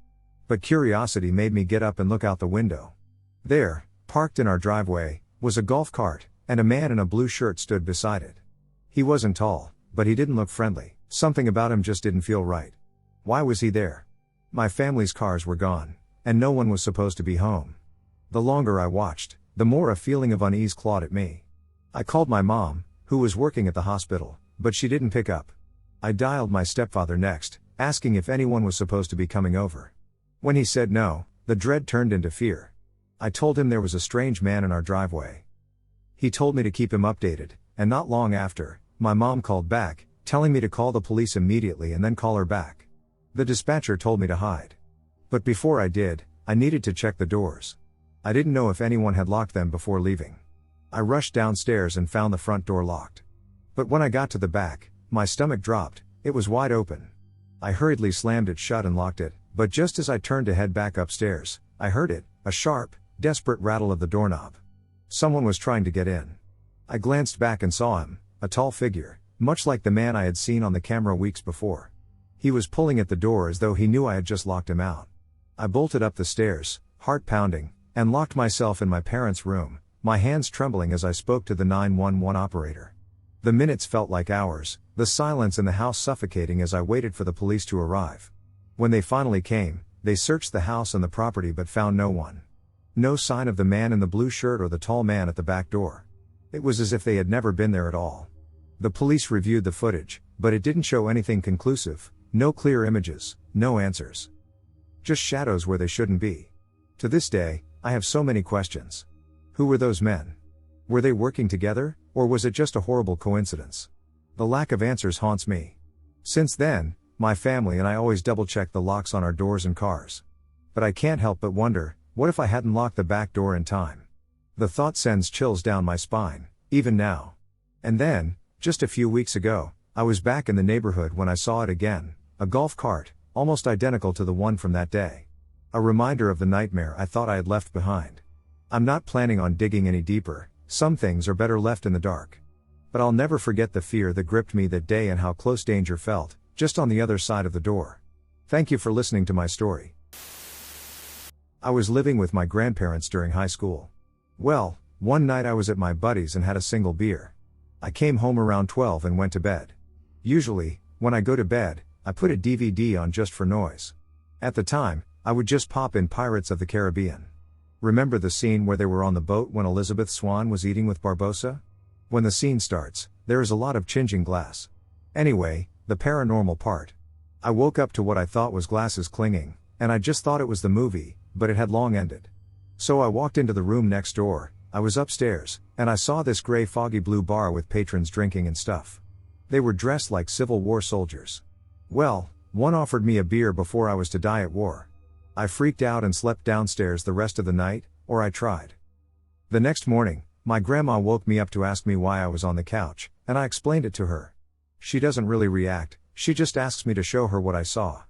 S1: But curiosity made me get up and look out the window. There, parked in our driveway, was a golf cart, and a man in a blue shirt stood beside it. He wasn't tall, but he didn't look friendly, something about him just didn't feel right. Why was he there? My family's cars were gone, and no one was supposed to be home. The longer I watched, the more a feeling of unease clawed at me. I called my mom, who was working at the hospital, but she didn't pick up. I dialed my stepfather next, asking if anyone was supposed to be coming over. When he said no, the dread turned into fear. I told him there was a strange man in our driveway. He told me to keep him updated, and not long after, my mom called back, telling me to call the police immediately and then call her back. The dispatcher told me to hide. But before I did, I needed to check the doors. I didn't know if anyone had locked them before leaving. I rushed downstairs and found the front door locked. But when I got to the back, my stomach dropped, it was wide open. I hurriedly slammed it shut and locked it, but just as I turned to head back upstairs, I heard it, a sharp, desperate rattle of the doorknob. Someone was trying to get in. I glanced back and saw him, a tall figure, much like the man I had seen on the camera weeks before. He was pulling at the door as though he knew I had just locked him out. I bolted up the stairs, heart pounding, and locked myself in my parents' room, my hands trembling as I spoke to the 911 operator. The minutes felt like hours, the silence in the house suffocating as I waited for the police to arrive. When they finally came, they searched the house and the property but found no one. No sign of the man in the blue shirt or the tall man at the back door. It was as if they had never been there at all. The police reviewed the footage, but it didn't show anything conclusive, no clear images, no answers. Just shadows where they shouldn't be. To this day, I have so many questions. Who were those men? Were they working together, or was it just a horrible coincidence? The lack of answers haunts me. Since then, my family and I always double-check the locks on our doors and cars. But I can't help but wonder, what if I hadn't locked the back door in time? The thought sends chills down my spine, even now. And then, just a few weeks ago, I was back in the neighborhood when I saw it again, a golf cart, almost identical to the one from that day. A reminder of the nightmare I thought I had left behind. I'm not planning on digging any deeper, some things are better left in the dark. But I'll never forget the fear that gripped me that day and how close danger felt, just on the other side of the door. Thank you for listening to my story. I was living with my grandparents during high school. Well, one night I was at my buddy's and had a single beer. I came home around 12 and went to bed. Usually, when I go to bed, I put a DVD on just for noise. At the time, I would just pop in Pirates of the Caribbean. Remember the scene where they were on the boat when Elizabeth Swann was eating with Barbossa? When the scene starts, there is a lot of changing glass. Anyway, the paranormal part. I woke up to what I thought was glasses clinging, and I just thought it was the movie, but it had long ended. So I walked into the room next door, I was upstairs, and I saw this gray foggy blue bar with patrons drinking and stuff. They were dressed like Civil War soldiers. Well, one offered me a beer before I was to die at war. I freaked out and slept downstairs the rest of the night, or I tried. The next morning, my grandma woke me up to ask me why I was on the couch, and I explained it to her. She doesn't really react, she just asks me to show her what I saw.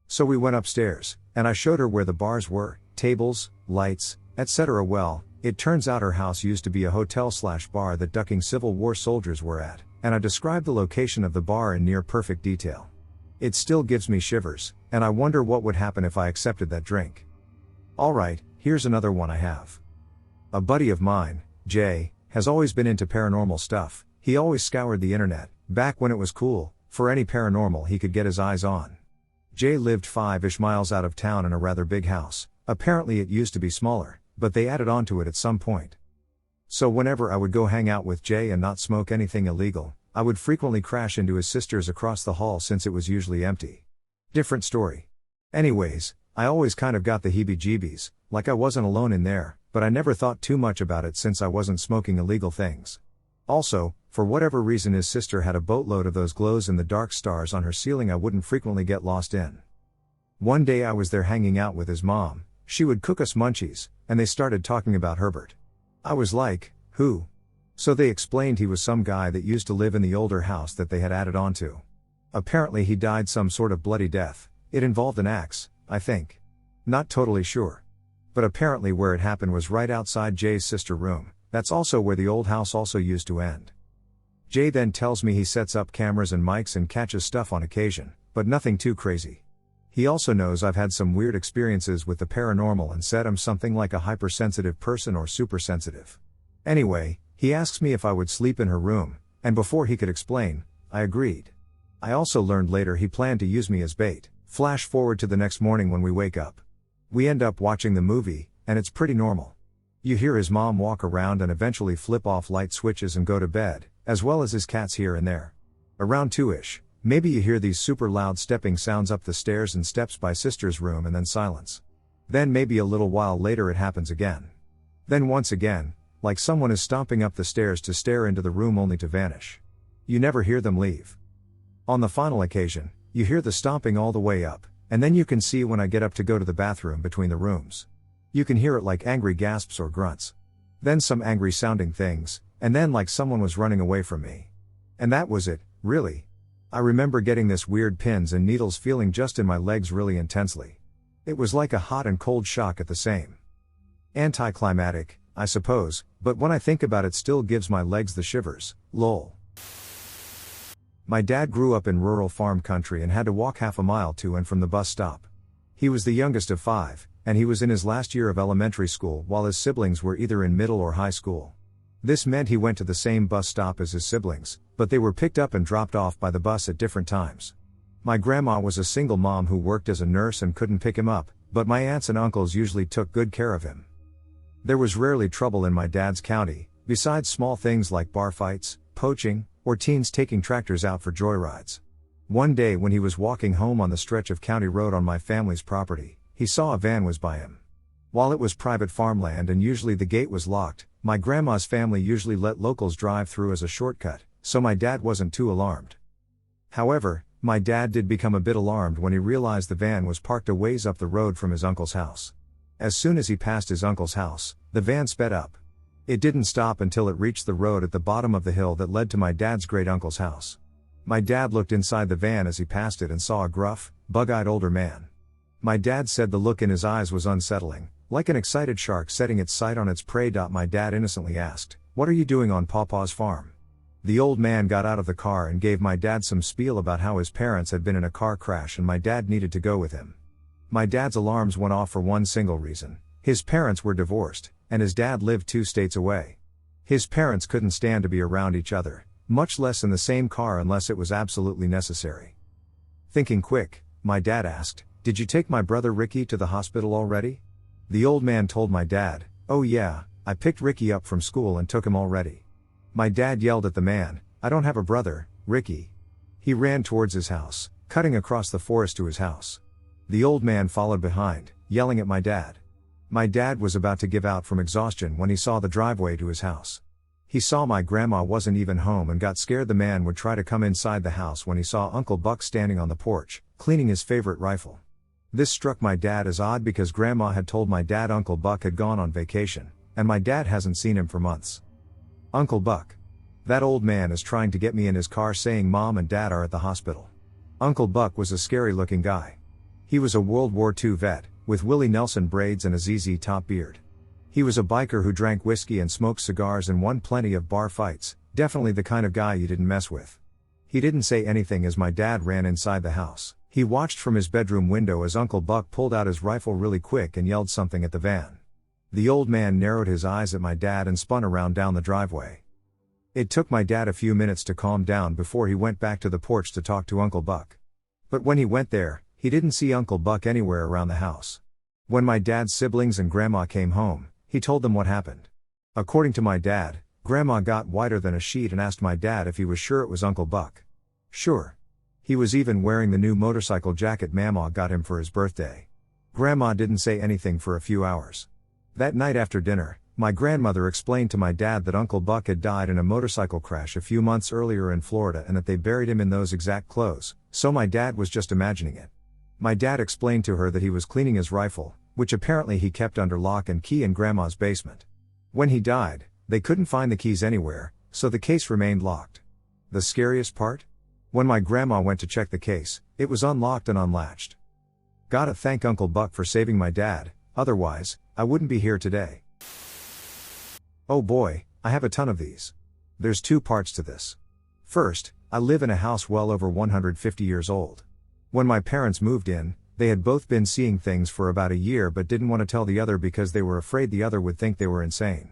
S1: So we went upstairs, and I showed her where the bars were, tables, lights, etc. Well, it turns out her house used to be a hotel/bar that ducking Civil War soldiers were at, and I described the location of the bar in near perfect detail. It still gives me shivers, and I wonder what would happen if I accepted that drink. Alright, here's another one I have. A buddy of mine, Jay, has always been into paranormal stuff. He always scoured the internet, back when it was cool, for any paranormal he could get his eyes on. Jay lived 5-ish miles out of town in a rather big house. Apparently it used to be smaller, but they added on to it at some point. So whenever I would go hang out with Jay and not smoke anything illegal, I would frequently crash into his sister's across the hall since it was usually empty. Different story. Anyways, I always kind of got the heebie-jeebies, like I wasn't alone in there, but I never thought too much about it since I wasn't smoking illegal things. Also, for whatever reason his sister had a boatload of those glows-in-the-dark stars on her ceiling I wouldn't frequently get lost in. One day I was there hanging out with his mom. She would cook us munchies, and they started talking about Herbert. I was like, who? So they explained he was some guy that used to live in the older house that they had added on to. Apparently he died some sort of bloody death. It involved an axe, I think. Not totally sure. But apparently where it happened was right outside Jay's sister's room. That's also where the old house also used to end. Jay then tells me he sets up cameras and mics and catches stuff on occasion, but nothing too crazy. He also knows I've had some weird experiences with the paranormal and said I'm something like a hypersensitive person or supersensitive. Anyway, he asks me if I would sleep in her room, and before he could explain, I agreed. I also learned later he planned to use me as bait. Flash forward to the next morning when we wake up. We end up watching the movie, and it's pretty normal. You hear his mom walk around and eventually flip off light switches and go to bed, as well as his cats here and there. Around 2-ish, maybe you hear these super loud stepping sounds up the stairs and steps by sister's room and then silence. Then maybe a little while later it happens again. Then once again, like someone is stomping up the stairs to stare into the room only to vanish. You never hear them leave. On the final occasion, you hear the stomping all the way up, and then you can see when I get up to go to the bathroom between the rooms. You can hear it like angry gasps or grunts. Then some angry sounding things, and then like someone was running away from me. And that was it, really. I remember getting this weird pins and needles feeling just in my legs really intensely. It was like a hot and cold shock at the same. Anticlimactic, I suppose, but when I think about it still gives my legs the shivers, lol. My dad grew up in rural farm country and had to walk half a mile to and from the bus stop. He was the youngest of 5, and he was in his last year of elementary school while his siblings were either in middle or high school. This meant he went to the same bus stop as his siblings, but they were picked up and dropped off by the bus at different times. My grandma was a single mom who worked as a nurse and couldn't pick him up, but my aunts and uncles usually took good care of him. There was rarely trouble in my dad's county, besides small things like bar fights, poaching, or teens taking tractors out for joyrides. One day when he was walking home on the stretch of county road on my family's property, he saw a van was by him. While it was private farmland and usually the gate was locked, my grandma's family usually let locals drive through as a shortcut, so my dad wasn't too alarmed. However, my dad did become a bit alarmed when he realized the van was parked a ways up the road from his uncle's house. As soon as he passed his uncle's house, the van sped up. It didn't stop until it reached the road at the bottom of the hill that led to my dad's great-uncle's house. My dad looked inside the van as he passed it and saw a gruff, bug-eyed older man. My dad said the look in his eyes was unsettling, like an excited shark setting its sight on its prey. My dad innocently asked, "What are you doing on Pawpaw's farm?" The old man got out of the car and gave my dad some spiel about how his parents had been in a car crash and my dad needed to go with him. My dad's alarms went off for one single reason: his parents were divorced, and his dad lived 2 states away. His parents couldn't stand to be around each other, much less in the same car unless it was absolutely necessary. Thinking quick, my dad asked, "Did you take my brother Ricky to the hospital already?" The old man told my dad, "Oh yeah, I picked Ricky up from school and took him already." My dad yelled at the man, "I don't have a brother, Ricky." He ran towards his house, cutting across the forest to his house. The old man followed behind, yelling at my dad. My dad was about to give out from exhaustion when he saw the driveway to his house. He saw my grandma wasn't even home and got scared the man would try to come inside the house when he saw Uncle Buck standing on the porch, cleaning his favorite rifle. This struck my dad as odd because grandma had told my dad Uncle Buck had gone on vacation, and my dad hasn't seen him for months. Uncle Buck. That old man is trying to get me in his car saying Mom and Dad are at the hospital. Uncle Buck was a scary looking guy. He was a World War II vet, with Willie Nelson braids and a ZZ Top beard. He was a biker who drank whiskey and smoked cigars and won plenty of bar fights, definitely the kind of guy you didn't mess with. He didn't say anything as my dad ran inside the house. He watched from his bedroom window as Uncle Buck pulled out his rifle really quick and yelled something at the van. The old man narrowed his eyes at my dad and spun around down the driveway. It took my dad a few minutes to calm down before he went back to the porch to talk to Uncle Buck. But when he went there, he didn't see Uncle Buck anywhere around the house. When my dad's siblings and grandma came home, he told them what happened. According to my dad, grandma got whiter than a sheet and asked my dad if he was sure it was Uncle Buck. Sure. He was even wearing the new motorcycle jacket Mama got him for his birthday. Grandma didn't say anything for a few hours. That night after dinner, my grandmother explained to my dad that Uncle Buck had died in a motorcycle crash a few months earlier in Florida and that they buried him in those exact clothes, so my dad was just imagining it. My dad explained to her that he was cleaning his rifle, which apparently he kept under lock and key in Grandma's basement. When he died, they couldn't find the keys anywhere, so the case remained locked. The scariest part? When my grandma went to check the case, it was unlocked and unlatched. Gotta thank Uncle Buck for saving my dad, otherwise, I wouldn't be here today. Oh boy, I have a ton of these. There's 2 parts to this. First, I live in a house well over 150 years old. When my parents moved in, they had both been seeing things for about a year but didn't want to tell the other because they were afraid the other would think they were insane.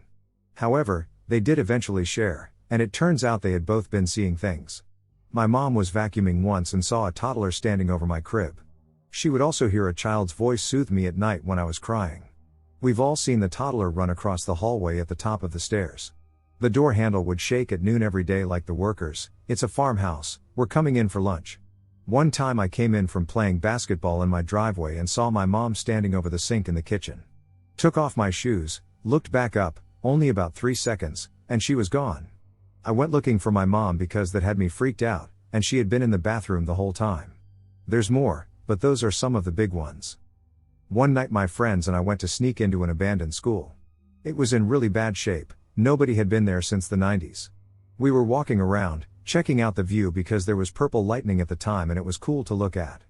S1: However, they did eventually share, and it turns out they had both been seeing things. My mom was vacuuming once and saw a toddler standing over my crib. She would also hear a child's voice soothe me at night when I was crying. We've all seen the toddler run across the hallway at the top of the stairs. The door handle would shake at noon every day like the workers, "It's a farmhouse, we're coming in for lunch." One time I came in from playing basketball in my driveway and saw my mom standing over the sink in the kitchen. Took off my shoes, looked back up, only about 3 seconds, and she was gone. I went looking for my mom because that had me freaked out, and she had been in the bathroom the whole time. There's more, but those are some of the big ones. One night my friends and I went to sneak into an abandoned school. It was in really bad shape, nobody had been there since the 90s. We were walking around, checking out the view because there was purple lightning at the time and it was cool to look at.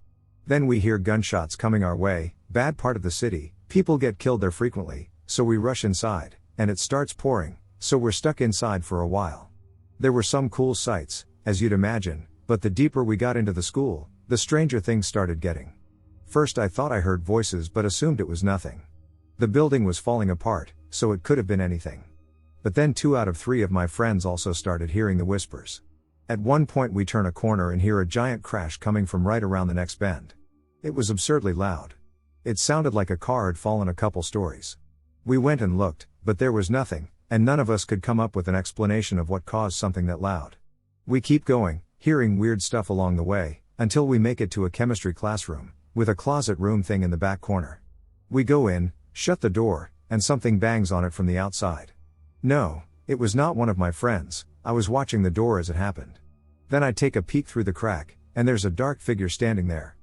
S1: Then we hear gunshots coming our way, bad part of the city, people get killed there frequently, so we rush inside, and it starts pouring, so we're stuck inside for a while. There were some cool sights, as you'd imagine, but the deeper we got into the school, the stranger things started getting. First I thought I heard voices but assumed it was nothing. The building was falling apart, so it could have been anything. but then 2 out of 3 of my friends also started hearing the whispers. At one point we turn a corner and hear a giant crash coming from right around the next bend. It was absurdly loud. It sounded like a car had fallen a couple stories. We went and looked, but there was nothing, and none of us could come up with an explanation of what caused something that loud. We keep going, hearing weird stuff along the way, until we make it to a chemistry classroom, with a closet room thing in the back corner. We go in, shut the door, and something bangs on it from the outside. No, it was not one of my friends. I was watching the door as it happened. Then I take a peek through the crack, and there's a dark figure standing there.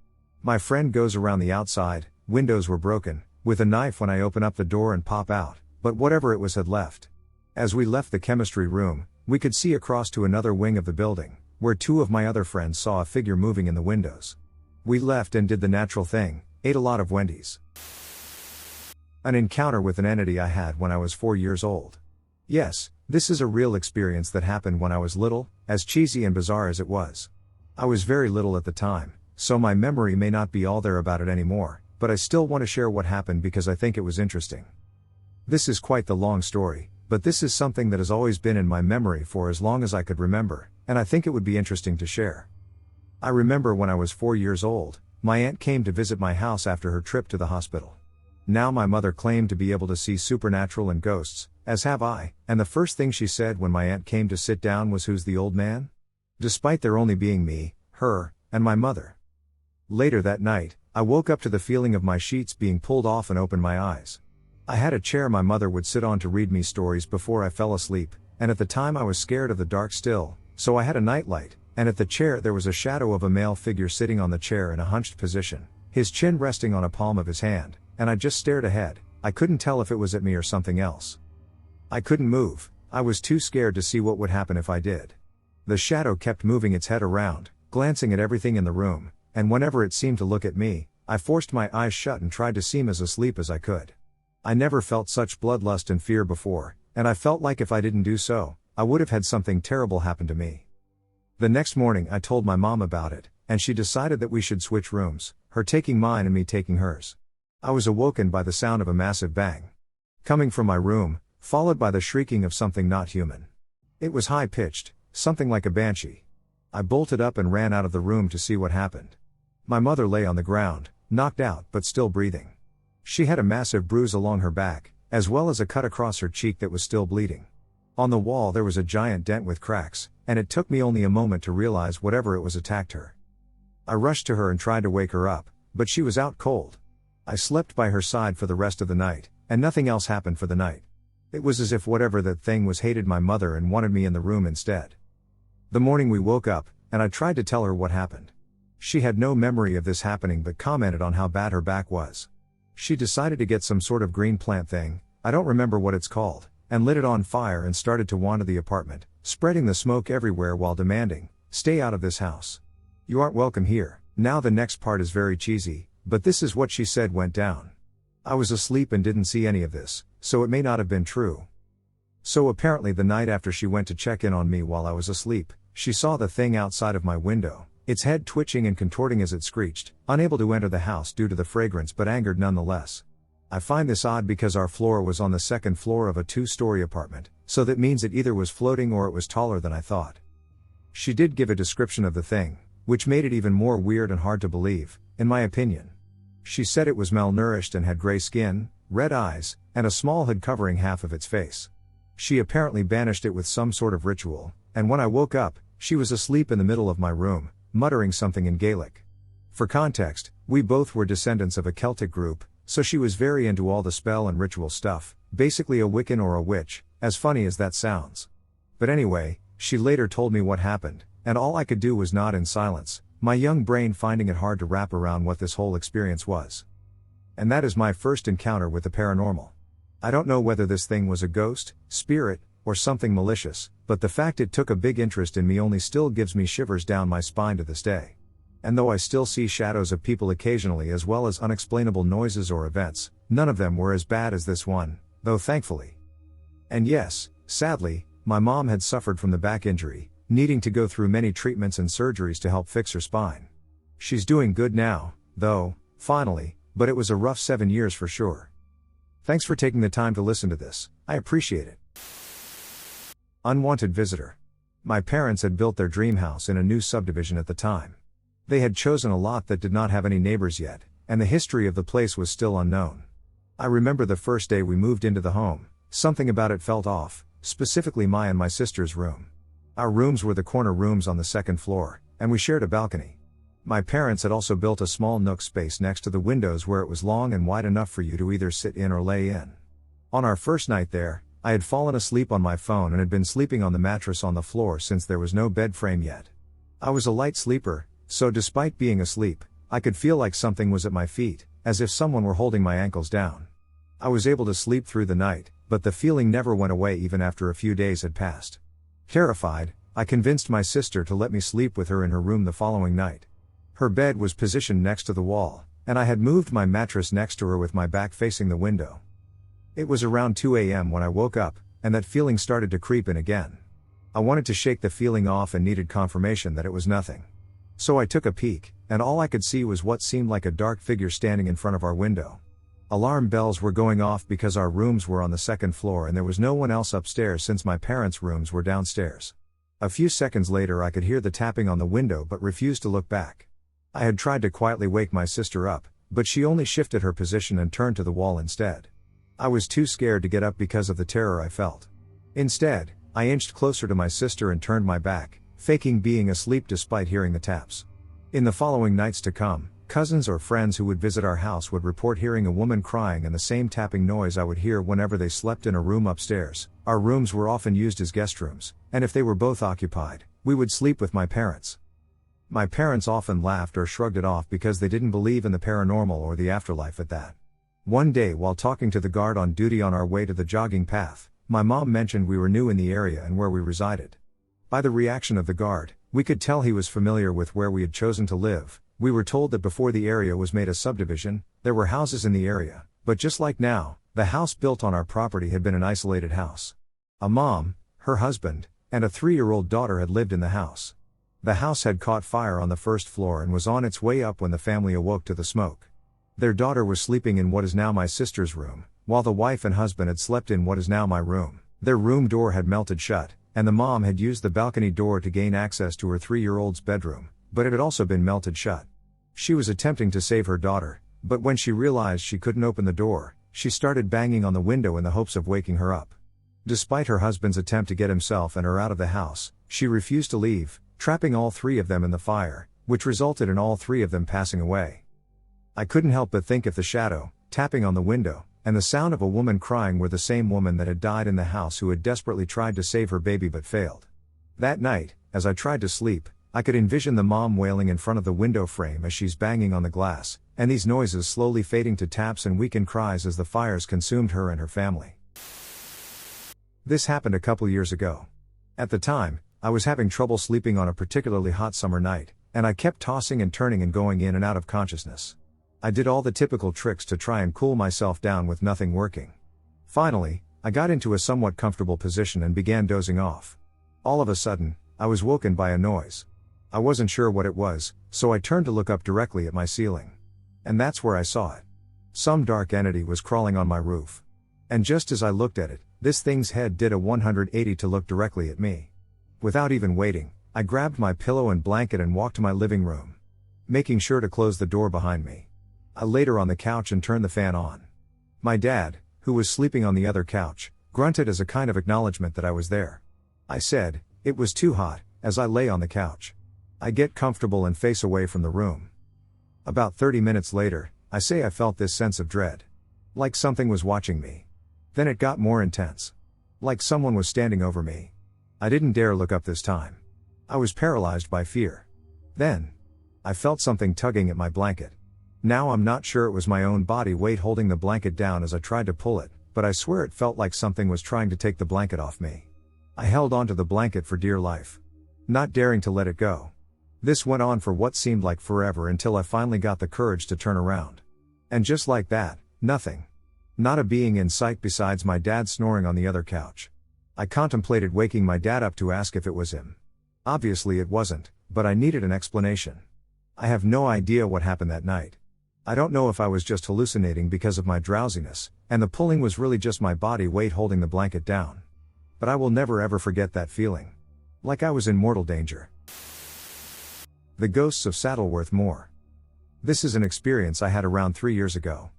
S1: My friend goes around the outside, windows were broken, with a knife when I open up the door and pop out, but whatever it was had left. As we left the chemistry room, we could see across to another wing of the building, where 2 of my other friends saw a figure moving in the windows. We left and did the natural thing, ate a lot of Wendy's. An encounter with an entity I had when I was 4 years old. Yes, this is a real experience that happened when I was little, as cheesy and bizarre as it was. I was very little at the time, so my memory may not be all there about it anymore, but I still want to share what happened because I think it was interesting. This is quite the long story, but this is something that has always been in my memory for as long as I could remember, and I think it would be interesting to share. I remember when I was 4 years old, my aunt came to visit my house after her trip to the hospital. Now my mother claimed to be able to see supernatural and ghosts, as have I, and the first thing she said when my aunt came to sit down was, "Who's the old man?" Despite there only being me, her, and my mother. Later that night, I woke up to the feeling of my sheets being pulled off and opened my eyes. I had a chair my mother would sit on to read me stories before I fell asleep, and at the time I was scared of the dark still, so I had a nightlight, and at the chair there was a shadow of a male figure sitting on the chair in a hunched position, his chin resting on a palm of his hand, and I just stared ahead. I couldn't tell if it was at me or something else. I couldn't move, I was too scared to see what would happen if I did. The shadow kept moving its head around, glancing at everything in the room, and whenever it seemed to look at me, I forced my eyes shut and tried to seem as asleep as I could. I never felt such bloodlust and fear before, and I felt like if I didn't do so, I would have had something terrible happen to me. The next morning I told my mom about it, and she decided that we should switch rooms, her taking mine and me taking hers. I was awoken by the sound of a massive bang coming from my room, followed by the shrieking of something not human. It was high-pitched, something like a banshee. I bolted up and ran out of the room to see what happened. My mother lay on the ground, knocked out but still breathing. She had a massive bruise along her back, as well as a cut across her cheek that was still bleeding. On the wall there was a giant dent with cracks, and it took me only a moment to realize whatever it was attacked her. I rushed to her and tried to wake her up, but she was out cold. I slept by her side for the rest of the night, and nothing else happened for the night. It was as if whatever that thing was hated my mother and wanted me in the room instead. The morning we woke up, and I tried to tell her what happened. She had no memory of this happening but commented on how bad her back was. She decided to get some sort of green plant thing, I don't remember what it's called, and lit it on fire and started to wander the apartment, spreading the smoke everywhere while demanding, "Stay out of this house. You aren't welcome here." Now the next part is very cheesy, but this is what she said went down. I was asleep and didn't see any of this, so it may not have been true. So apparently the night after she went to check in on me while I was asleep, she saw the thing outside of my window, its head twitching and contorting as it screeched, unable to enter the house due to the fragrance but angered nonetheless. I find this odd because our floor was on the second floor of a 2-story apartment, so that means it either was floating or it was taller than I thought. She did give a description of the thing, which made it even more weird and hard to believe, in my opinion. She said it was malnourished and had gray skin, red eyes, and a small hood covering half of its face. She apparently banished it with some sort of ritual, and when I woke up, she was asleep in the middle of my room, muttering something in Gaelic. For context, we both were descendants of a Celtic group, so she was very into all the spell and ritual stuff, basically a Wiccan or a witch, as funny as that sounds. But anyway, she later told me what happened, and all I could do was nod in silence, my young brain finding it hard to wrap around what this whole experience was. And that is my first encounter with the paranormal. I don't know whether this thing was a ghost, spirit, or something malicious, but the fact it took a big interest in me only still gives me shivers down my spine to this day. And though I still see shadows of people occasionally as well as unexplainable noises or events, none of them were as bad as this one, though thankfully. And yes, sadly, my mom had suffered from the back injury, needing to go through many treatments and surgeries to help fix her spine. She's doing good now, though, finally, but it was a rough 7 years for sure. Thanks for taking the time to listen to this, I appreciate it. Unwanted visitor. My parents had built their dream house in a new subdivision at the time. They had chosen a lot that did not have any neighbors yet, and the history of the place was still unknown. I remember the first day we moved into the home, something about it felt off, specifically my and my sister's room. Our rooms were the corner rooms on the second floor, and we shared a balcony. My parents had also built a small nook space next to the windows where it was long and wide enough for you to either sit in or lay in. On our first night there, I had fallen asleep on my phone and had been sleeping on the mattress on the floor since there was no bed frame yet. I was a light sleeper, so despite being asleep, I could feel like something was at my feet, as if someone were holding my ankles down. I was able to sleep through the night, but the feeling never went away even after a few days had passed. Terrified, I convinced my sister to let me sleep with her in her room the following night. Her bed was positioned next to the wall, and I had moved my mattress next to her with my back facing the window. It was around 2 a.m. when I woke up, and that feeling started to creep in again. I wanted to shake the feeling off and needed confirmation that it was nothing. So I took a peek, and all I could see was what seemed like a dark figure standing in front of our window. Alarm bells were going off because our rooms were on the second floor and there was no one else upstairs since my parents' rooms were downstairs. A few seconds later I could hear the tapping on the window but refused to look back. I had tried to quietly wake my sister up, but she only shifted her position and turned to the wall instead. I was too scared to get up because of the terror I felt. Instead, I inched closer to my sister and turned my back, faking being asleep despite hearing the taps. In the following nights to come, cousins or friends who would visit our house would report hearing a woman crying and the same tapping noise I would hear whenever they slept in a room upstairs. Our rooms were often used as guest rooms, and if they were both occupied, we would sleep with my parents. My parents often laughed or shrugged it off because they didn't believe in the paranormal or the afterlife at that. One day while talking to the guard on duty on our way to the jogging path, my mom mentioned we were new in the area and where we resided. By the reaction of the guard, we could tell he was familiar with where we had chosen to live. We were told that before the area was made a subdivision, there were houses in the area, but just like now, the house built on our property had been an isolated house. A mom, her husband, and a 3-year-old daughter had lived in the house. The house had caught fire on the first floor and was on its way up when the family awoke to the smoke. Their daughter was sleeping in what is now my sister's room, while the wife and husband had slept in what is now my room. Their room door had melted shut, and the mom had used the balcony door to gain access to her 3-year-old's bedroom, but it had also been melted shut. She was attempting to save her daughter, but when she realized she couldn't open the door, she started banging on the window in the hopes of waking her up. Despite her husband's attempt to get himself and her out of the house, she refused to leave, trapping all 3 of them in the fire, which resulted in all 3 of them passing away. I couldn't help but think if the shadow, tapping on the window, and the sound of a woman crying were the same woman that had died in the house who had desperately tried to save her baby but failed. That night, as I tried to sleep, I could envision the mom wailing in front of the window frame as she's banging on the glass, and these noises slowly fading to taps and weakened cries as the fires consumed her and her family. This happened a couple years ago. At the time, I was having trouble sleeping on a particularly hot summer night, and I kept tossing and turning and going in and out of consciousness. I did all the typical tricks to try and cool myself down with nothing working. Finally, I got into a somewhat comfortable position and began dozing off. All of a sudden, I was woken by a noise. I wasn't sure what it was, so I turned to look up directly at my ceiling. And that's where I saw it. Some dark entity was crawling on my roof. And just as I looked at it, this thing's head did a 180 to look directly at me. Without even waiting, I grabbed my pillow and blanket and walked to my living room, making sure to close the door behind me. I laid her on the couch and turned the fan on. My dad, who was sleeping on the other couch, grunted as a kind of acknowledgement that I was there. I said, "It was too hot," as I lay on the couch. I get comfortable and face away from the room. About 30 minutes later, I felt this sense of dread. Like something was watching me. Then it got more intense. Like someone was standing over me. I didn't dare look up this time. I was paralyzed by fear. Then, I felt something tugging at my blanket. Now I'm not sure it was my own body weight holding the blanket down as I tried to pull it, but I swear it felt like something was trying to take the blanket off me. I held onto the blanket for dear life, not daring to let it go. This went on for what seemed like forever until I finally got the courage to turn around. And just like that, nothing. Not a being in sight besides my dad snoring on the other couch. I contemplated waking my dad up to ask if it was him. Obviously it wasn't, but I needed an explanation. I have no idea what happened that night. I don't know if I was just hallucinating because of my drowsiness, and the pulling was really just my body weight holding the blanket down. But I will never ever forget that feeling. Like I was in mortal danger. The Ghosts of Saddleworth Moor. This is an experience I had around 3 years ago.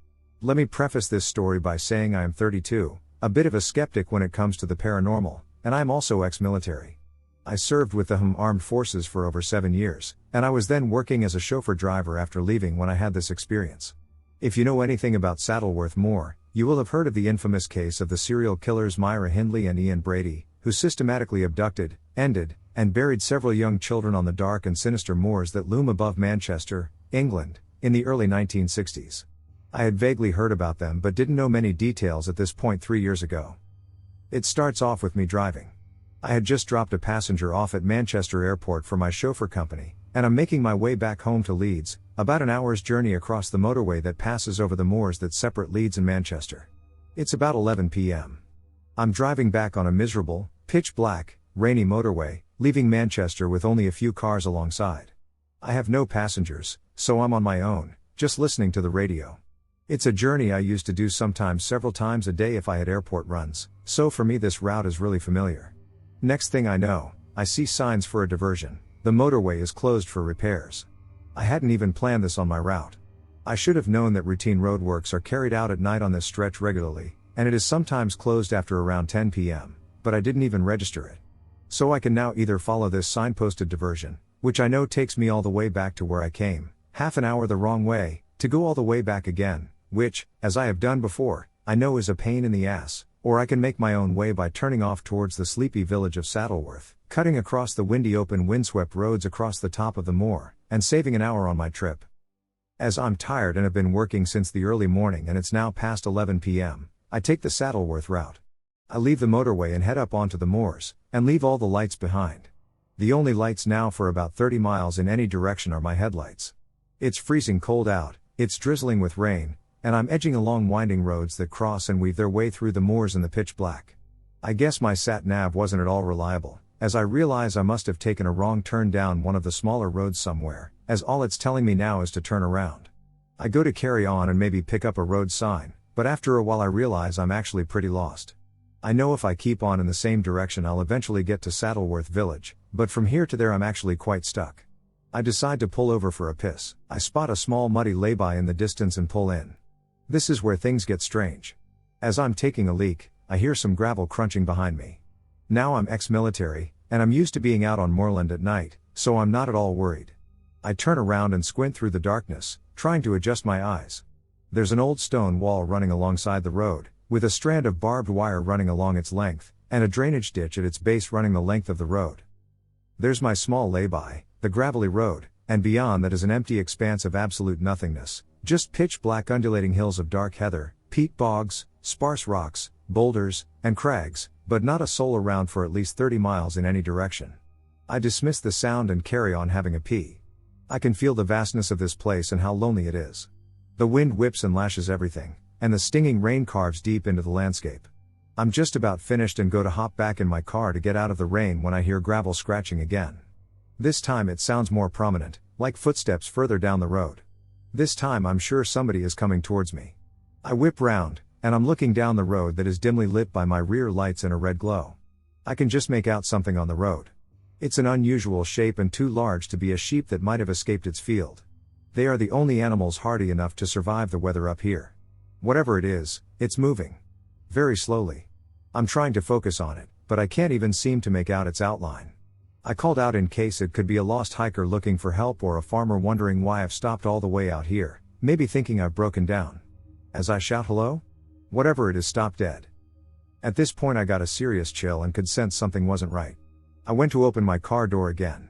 S1: Let me preface this story by saying I am 32, a bit of a skeptic when it comes to the paranormal, and I am also ex-military. I served with the Armed Forces for over 7 years, and I was then working as a chauffeur driver after leaving when I had this experience. If you know anything about Saddleworth Moor, you will have heard of the infamous case of the serial killers Myra Hindley and Ian Brady, who systematically abducted, ended, and buried several young children on the dark and sinister moors that loom above Manchester, England, in the early 1960s. I had vaguely heard about them but didn't know many details at this point 3 years ago. It starts off with me driving. I had just dropped a passenger off at Manchester Airport for my chauffeur company, and I'm making my way back home to Leeds, about an hour's journey across the motorway that passes over the moors that separate Leeds and Manchester. It's about 11 p.m. I'm driving back on a miserable, pitch black, rainy motorway, leaving Manchester with only a few cars alongside. I have no passengers, so I'm on my own, just listening to the radio. It's a journey I used to do sometimes several times a day if I had airport runs, so for me this route is really familiar. Next thing I know, I see signs for a diversion. The motorway is closed for repairs. I hadn't even planned this on my route. I should have known that routine roadworks are carried out at night on this stretch regularly, and it is sometimes closed after around 10 p.m., but I didn't even register it. So I can now either follow this signposted diversion, which I know takes me all the way back to where I came, half an hour the wrong way, to go all the way back again, which, as I have done before, I know is a pain in the ass, or I can make my own way by turning off towards the sleepy village of Saddleworth, cutting across the windy open windswept roads across the top of the moor, and saving an hour on my trip. As I'm tired and have been working since the early morning and it's now past 11 p.m., I take the Saddleworth route. I leave the motorway and head up onto the moors, and leave all the lights behind. The only lights now for about 30 miles in any direction are my headlights. It's freezing cold out, it's drizzling with rain, and I'm edging along winding roads that cross and weave their way through the moors in the pitch black. I guess my sat-nav wasn't at all reliable, as I realize I must have taken a wrong turn down one of the smaller roads somewhere, as all it's telling me now is to turn around. I go to carry on and maybe pick up a road sign, but after a while I realize I'm actually pretty lost. I know if I keep on in the same direction I'll eventually get to Saddleworth Village, but from here to there I'm actually quite stuck. I decide to pull over for a piss. I spot a small muddy lay-by in the distance and pull in. This is where things get strange. As I'm taking a leak, I hear some gravel crunching behind me. Now I'm ex-military, and I'm used to being out on moorland at night, so I'm not at all worried. I turn around and squint through the darkness, trying to adjust my eyes. There's an old stone wall running alongside the road, with a strand of barbed wire running along its length, and a drainage ditch at its base running the length of the road. There's my small lay-by, the gravelly road, and beyond that is an empty expanse of absolute nothingness, just pitch black undulating hills of dark heather, peat bogs, sparse rocks, boulders, and crags, but not a soul around for at least 30 miles in any direction. I dismiss the sound and carry on having a pee. I can feel the vastness of this place and how lonely it is. The wind whips and lashes everything, and the stinging rain carves deep into the landscape. I'm just about finished and go to hop back in my car to get out of the rain when I hear gravel scratching again. This time it sounds more prominent, like footsteps further down the road. This time I'm sure somebody is coming towards me. I whip round, and I'm looking down the road that is dimly lit by my rear lights and a red glow. I can just make out something on the road. It's an unusual shape and too large to be a sheep that might have escaped its field. They are the only animals hardy enough to survive the weather up here. Whatever it is, it's moving. Very slowly. I'm trying to focus on it, but I can't even seem to make out its outline. I called out in case it could be a lost hiker looking for help or a farmer wondering why I've stopped all the way out here, maybe thinking I've broken down. As I shout hello? Whatever it is stopped dead. At this point I got a serious chill and could sense something wasn't right. I went to open my car door again.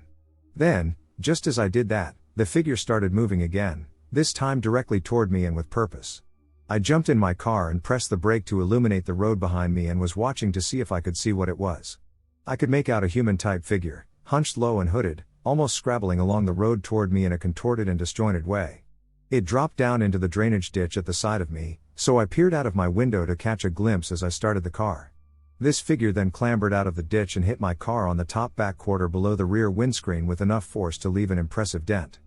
S1: Then, just as I did that, the figure started moving again, this time directly toward me and with purpose. I jumped in my car and pressed the brake to illuminate the road behind me and was watching to see if I could see what it was. I could make out a human-type figure, hunched low and hooded, almost scrabbling along the road toward me in a contorted and disjointed way. It dropped down into the drainage ditch at the side of me, so I peered out of my window to catch a glimpse as I started the car. This figure then clambered out of the ditch and hit my car on the top back quarter below the rear windscreen with enough force to leave an impressive dent.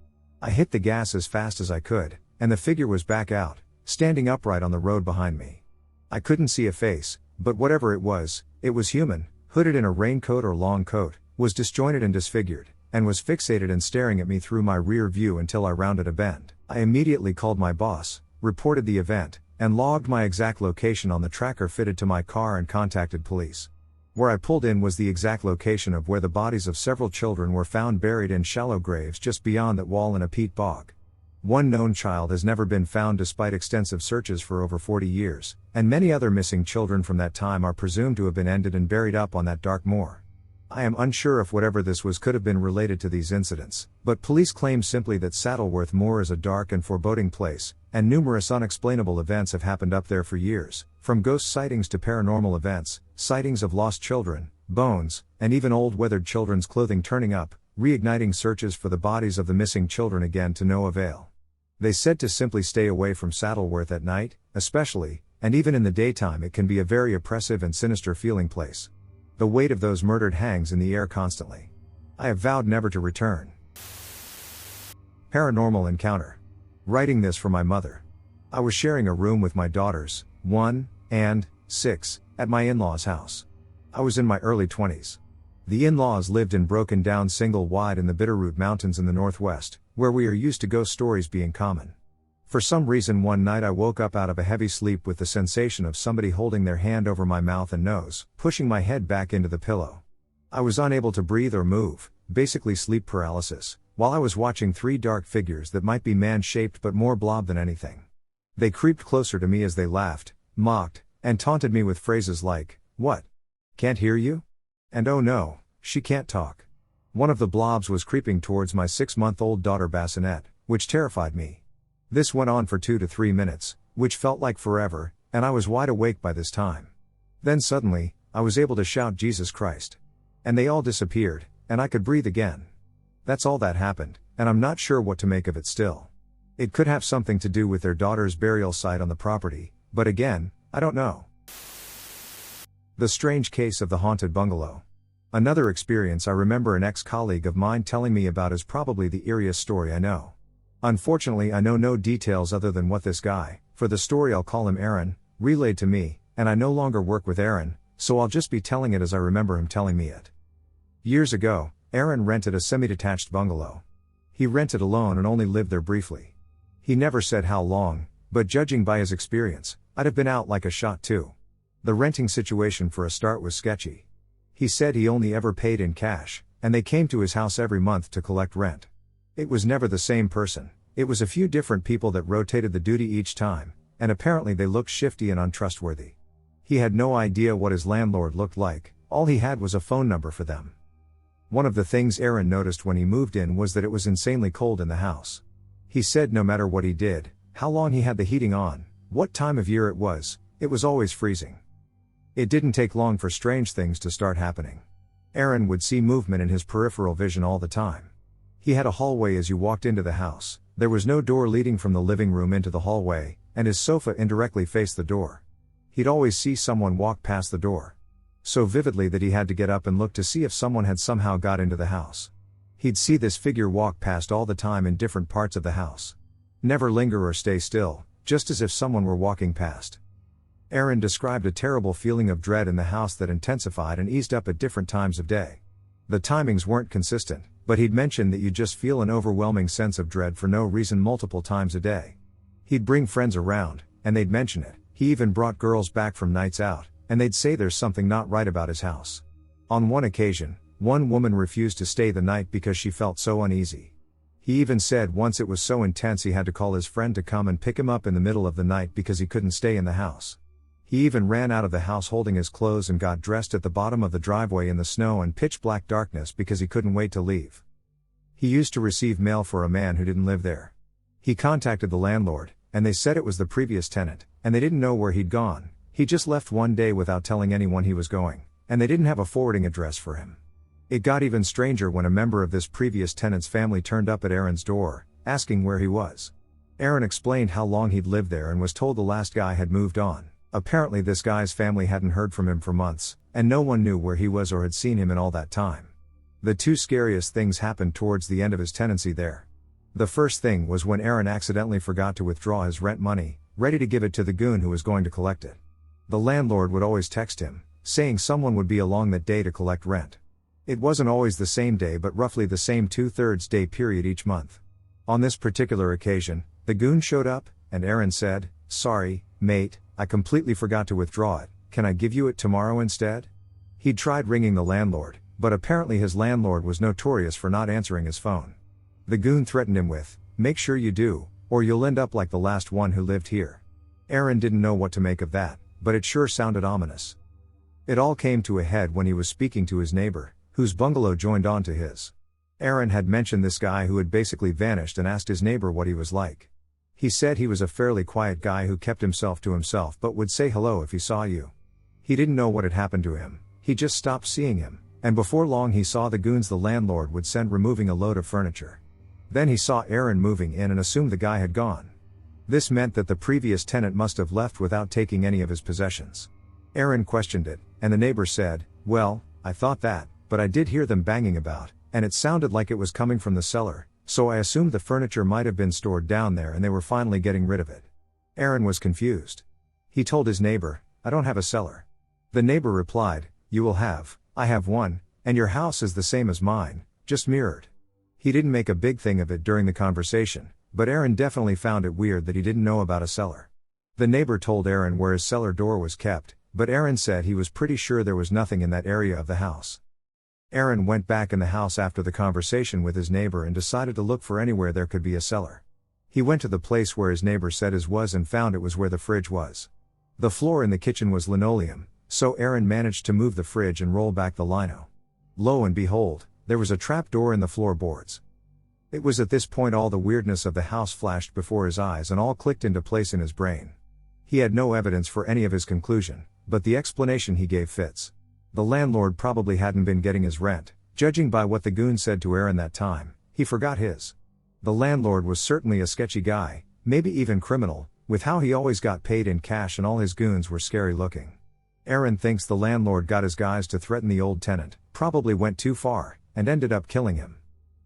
S1: I hit the gas as fast as I could, and the figure was back out, standing upright on the road behind me. I couldn't see a face, but whatever it was, It was human, hooded in a raincoat or long coat, was disjointed and disfigured, and was fixated and staring at me through my rear view until I rounded a bend. I immediately called my boss, reported the event, and logged my exact location on the tracker fitted to my car and contacted police. Where I pulled in was the exact location of where the bodies of several children were found buried in shallow graves just beyond that wall in a peat bog. One known child has never been found despite extensive searches for over 40 years, and many other missing children from that time are presumed to have been ended and buried up on that dark moor. I am unsure if whatever this was could have been related to these incidents, but police claim simply that Saddleworth Moor is a dark and foreboding place, and numerous unexplainable events have happened up there for years, from ghost sightings to paranormal events, sightings of lost children, bones, and even old weathered children's clothing turning up, reigniting searches for the bodies of the missing children again to no avail. They said to simply stay away from Saddleworth at night, especially, and even in the daytime it can be a very oppressive and sinister feeling place. The weight of those murdered hangs in the air constantly. I have vowed never to return. Paranormal encounter. Writing this for my mother. I was sharing a room with my daughters, 1 and 6, at my in-laws' house. I was in my early 20s. The in-laws lived in broken down single wide in the Bitterroot Mountains in the northwest, where we are used to ghost stories being common. For some reason one night I woke up out of a heavy sleep with the sensation of somebody holding their hand over my mouth and nose, pushing my head back into the pillow. I was unable to breathe or move, basically sleep paralysis, while I was watching 3 dark figures that might be man-shaped but more blob than anything. They creeped closer to me as they laughed, mocked, and taunted me with phrases like, "What? Can't hear you?" And "Oh no, she can't talk." One of the blobs was creeping towards my 6-month-old daughter Bassinet, which terrified me. This went on for 2 to 3 minutes, which felt like forever, and I was wide awake by this time. Then suddenly, I was able to shout "Jesus Christ." And they all disappeared, and I could breathe again. That's all that happened, and I'm not sure what to make of it still. It could have something to do with their daughter's burial site on the property, but again, I don't know. The strange case of the haunted bungalow. Another experience I remember an ex-colleague of mine telling me about is probably the eeriest story I know. Unfortunately I know no details other than what this guy, for the story I'll call him Aaron, relayed to me, and I no longer work with Aaron, so I'll just be telling it as I remember him telling me it. Years ago, Aaron rented a semi-detached bungalow. He rented alone and only lived there briefly. He never said how long, but judging by his experience, I'd have been out like a shot too. The renting situation for a start was sketchy. He said he only ever paid in cash, and they came to his house every month to collect rent. It was never the same person, it was a few different people that rotated the duty each time, and apparently they looked shifty and untrustworthy. He had no idea what his landlord looked like, all he had was a phone number for them. One of the things Aaron noticed when he moved in was that it was insanely cold in the house. He said no matter what he did, how long he had the heating on, what time of year it was always freezing. It didn't take long for strange things to start happening. Aaron would see movement in his peripheral vision all the time. He had a hallway as you walked into the house, there was no door leading from the living room into the hallway, and his sofa indirectly faced the door. He'd always see someone walk past the door. So vividly that he had to get up and look to see if someone had somehow got into the house. He'd see this figure walk past all the time in different parts of the house. Never linger or stay still, just as if someone were walking past. Aaron described a terrible feeling of dread in the house that intensified and eased up at different times of day. The timings weren't consistent, but he'd mentioned that you just feel an overwhelming sense of dread for no reason multiple times a day. He'd bring friends around, and they'd mention it. He even brought girls back from nights out, and they'd say there's something not right about his house. On one occasion, one woman refused to stay the night because she felt so uneasy. He even said once it was so intense he had to call his friend to come and pick him up in the middle of the night because he couldn't stay in the house. He even ran out of the house holding his clothes and got dressed at the bottom of the driveway in the snow and pitch black darkness because he couldn't wait to leave. He used to receive mail for a man who didn't live there. He contacted the landlord, and they said it was the previous tenant, and they didn't know where he'd gone. He just left one day without telling anyone he was going, and they didn't have a forwarding address for him. It got even stranger when a member of this previous tenant's family turned up at Aaron's door, asking where he was. Aaron explained how long he'd lived there and was told the last guy had moved on. Apparently this guy's family hadn't heard from him for months, and no one knew where he was or had seen him in all that time. The 2 scariest things happened towards the end of his tenancy there. The first thing was when Aaron accidentally forgot to withdraw his rent money, ready to give it to the goon who was going to collect it. The landlord would always text him, saying someone would be along that day to collect rent. It wasn't always the same day but roughly the same 2/3 day period each month. On this particular occasion, the goon showed up, and Aaron said, "Sorry, mate, I completely forgot to withdraw it, can I give you it tomorrow instead?" He'd tried ringing the landlord, but apparently his landlord was notorious for not answering his phone. The goon threatened him with, "Make sure you do, or you'll end up like the last one who lived here." Aaron didn't know what to make of that, but it sure sounded ominous. It all came to a head when he was speaking to his neighbor, whose bungalow joined on to his. Aaron had mentioned this guy who had basically vanished and asked his neighbor what he was like. He said he was a fairly quiet guy who kept himself to himself but would say hello if he saw you. He didn't know what had happened to him, he just stopped seeing him, and before long he saw the goons the landlord would send removing a load of furniture. Then he saw Aaron moving in and assumed the guy had gone. This meant that the previous tenant must have left without taking any of his possessions. Aaron questioned it, and the neighbor said, "Well, I thought that, but I did hear them banging about, and it sounded like it was coming from the cellar, so I assumed the furniture might have been stored down there and they were finally getting rid of it." Aaron was confused. He told his neighbor, "I don't have a cellar." The neighbor replied, "You will have, I have one, and your house is the same as mine, just mirrored." He didn't make a big thing of it during the conversation, but Aaron definitely found it weird that he didn't know about a cellar. The neighbor told Aaron where his cellar door was kept, but Aaron said he was pretty sure there was nothing in that area of the house. Aaron went back in the house after the conversation with his neighbor and decided to look for anywhere there could be a cellar. He went to the place where his neighbor said his was and found it was where the fridge was. The floor in the kitchen was linoleum, so Aaron managed to move the fridge and roll back the lino. Lo and behold, there was a trap door in the floorboards. It was at this point all the weirdness of the house flashed before his eyes and all clicked into place in his brain. He had no evidence for any of his conclusion, but the explanation he gave fits. The landlord probably hadn't been getting his rent, judging by what the goon said to Aaron that time, he forgot his. The landlord was certainly a sketchy guy, maybe even criminal, with how he always got paid in cash and all his goons were scary looking. Aaron thinks the landlord got his guys to threaten the old tenant, probably went too far, and ended up killing him.